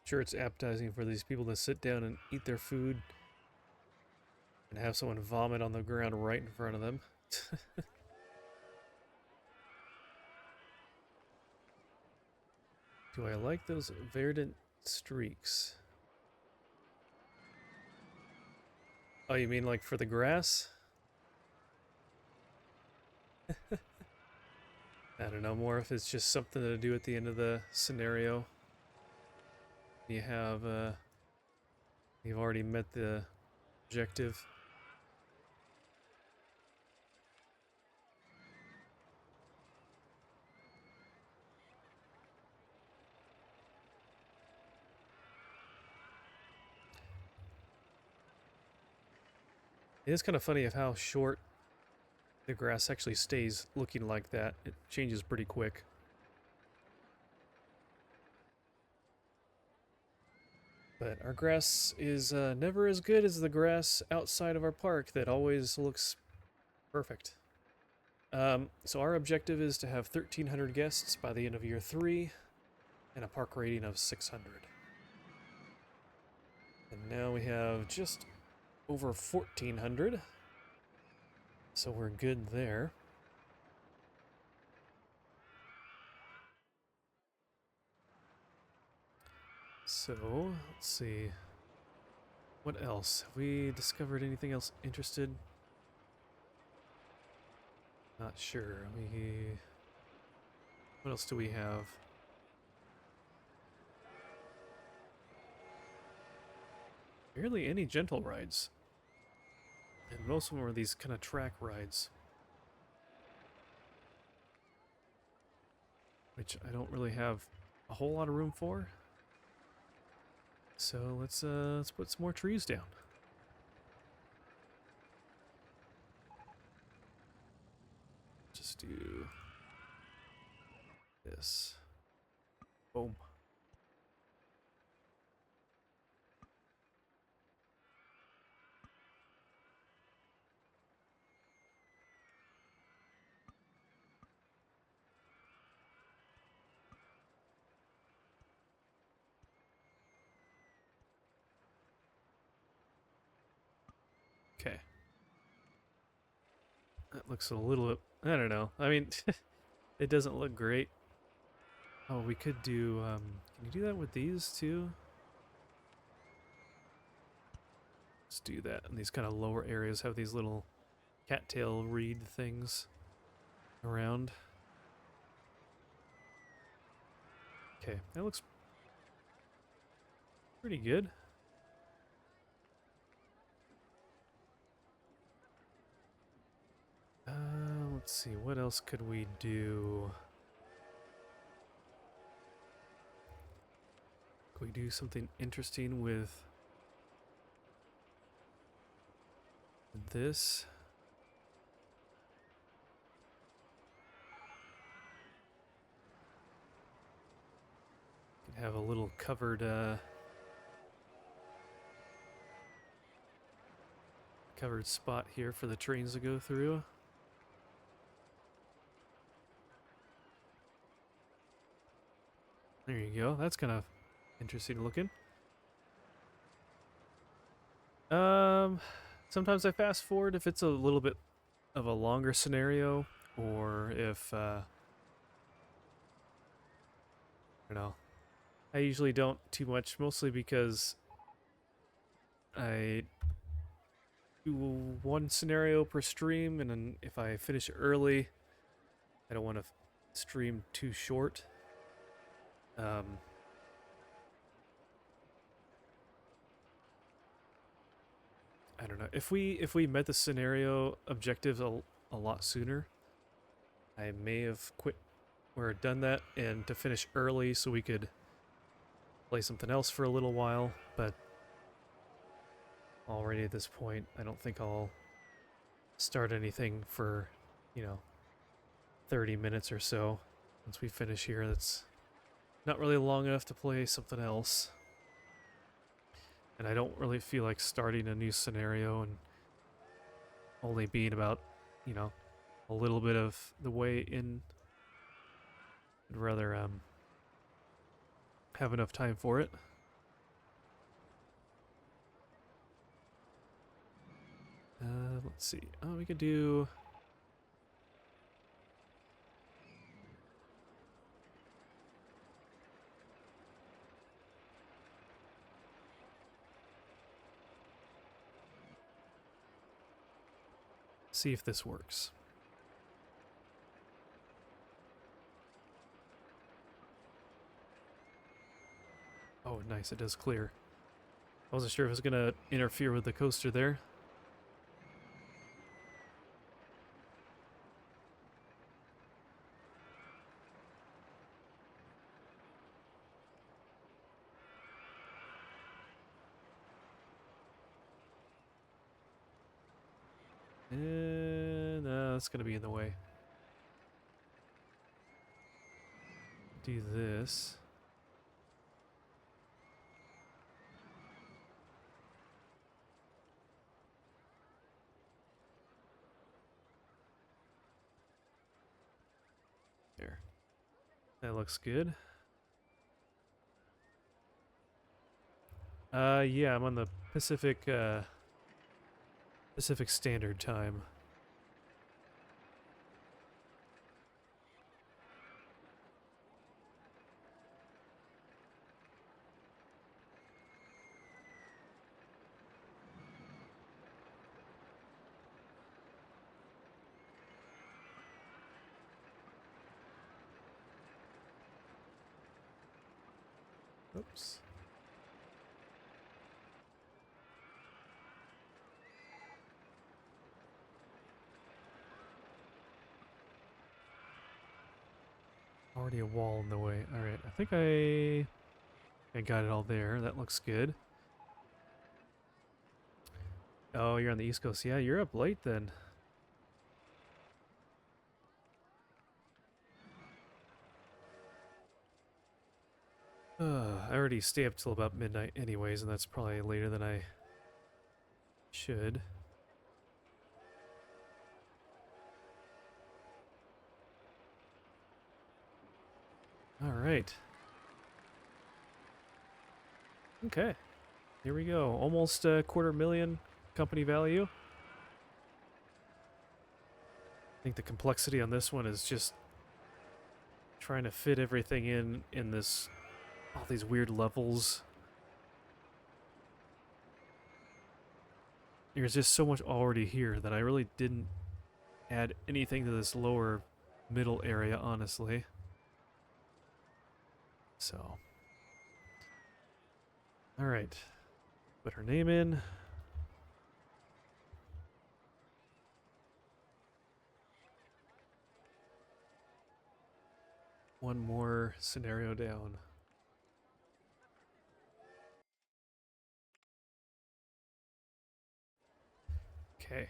Sure, it's appetizing for these people to sit down and eat their food and have someone vomit on the ground right in front of them. Do I like those verdant streaks? Oh, you mean like for the grass? I don't know, more if it's just something to do at the end of the scenario. You have, you've already met the objective. It is kind of funny of how short the grass actually stays looking like that. It changes pretty quick. But our grass is never as good as the grass outside of our park that always looks perfect. So our objective is to have 1,300 guests by the end of year 3 and a park rating of 600. And now we have just over 1,400. So we're good there. So, let's see. What else? Have we discovered anything else interested? Not sure. What else do we have? Barely any gentle rides. And most of them are these kind of track rides. Which I don't really have a whole lot of room for. So let's put some more trees down. Just do this. Boom. Okay. That looks a little, I don't know. I mean, it doesn't look great. Oh, we could do, can you do that with these too? Let's do that. And these kind of lower areas have these little cattail reed things around. Okay, that looks pretty good. Let's see, what else could we do? Could we do something interesting with this? Could have a little covered covered spot here for the trains to go through. There you go. That's kind of interesting looking. Sometimes I fast forward if it's a little bit of a longer scenario, or if I don't know. I usually don't too much, mostly because I do one scenario per stream, and then if I finish early, I don't want to stream too short. I don't know. If we met the scenario objectives a lot sooner. I may have quit or done that and to finish early so we could play something else for a little while, but already at this point, I don't think I'll start anything for, you know, 30 minutes or so. Once we finish here, that's not really long enough to play something else. And I don't really feel like starting a new scenario and only being about, you know, a little bit of the way in. I'd rather have enough time for it. Let's see. Oh, we could do... see if this works. Oh, nice, it does clear. I wasn't sure if it was going to interfere with the coaster there. And that's going to be in the way. Do this. There. That looks good. Yeah, I'm on the Pacific Standard Time. Oops. Already a wall in the way. Alright, I think I got it all there. That looks good. Oh, you're on the East Coast. Yeah, you're up late then. I already stay up till about midnight anyways, and that's probably later than I should. Alright. Okay. Here we go. Almost a $250,000 company value. I think the complexity on this one is just trying to fit everything in this, all these weird levels. There's just so much already here that I really didn't add anything to this lower middle area, honestly. So. Alright. Put her name in. One more scenario down. Okay.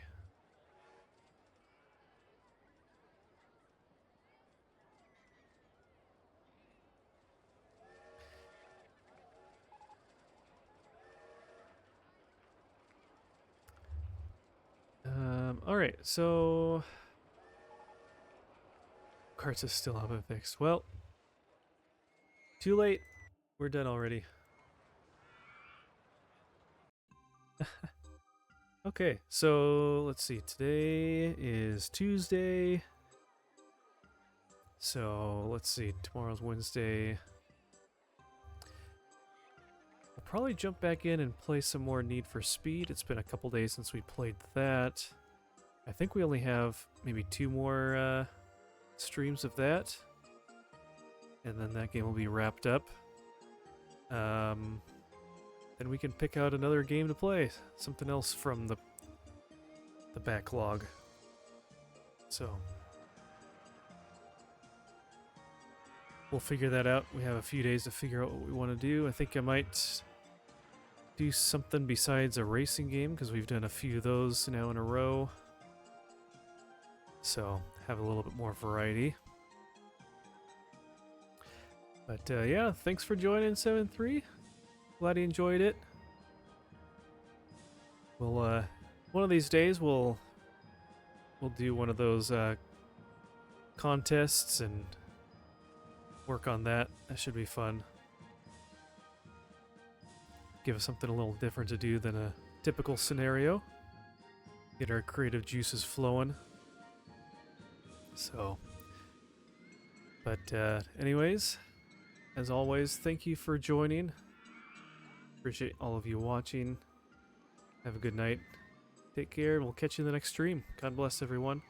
Alright, so... Carts still haven't fixed. Well, too late. We're done already. Okay, so let's see. Today is Tuesday. So let's see. Tomorrow's Wednesday. We'll probably jump back in and play some more Need for Speed. It's been a couple days since we played that. I think we only have maybe 2 more streams of that. And then that game will be wrapped up. Then we can pick out another game to play. Something else from the backlog. So we'll figure that out. We have a few days to figure out what we want to do. I think I might do something besides a racing game because we've done a few of those now in a row. So have a little bit more variety. But yeah, thanks for joining 7-3. Glad you enjoyed it. We'll one of these days we'll do one of those contests and work on that. That should be fun. Give us something a little different to do than a typical scenario. Get our creative juices flowing. So, but anyways, as always, thank you for joining. Appreciate all of you watching. Have a good night. Take care, and we'll catch you in the next stream. God bless everyone.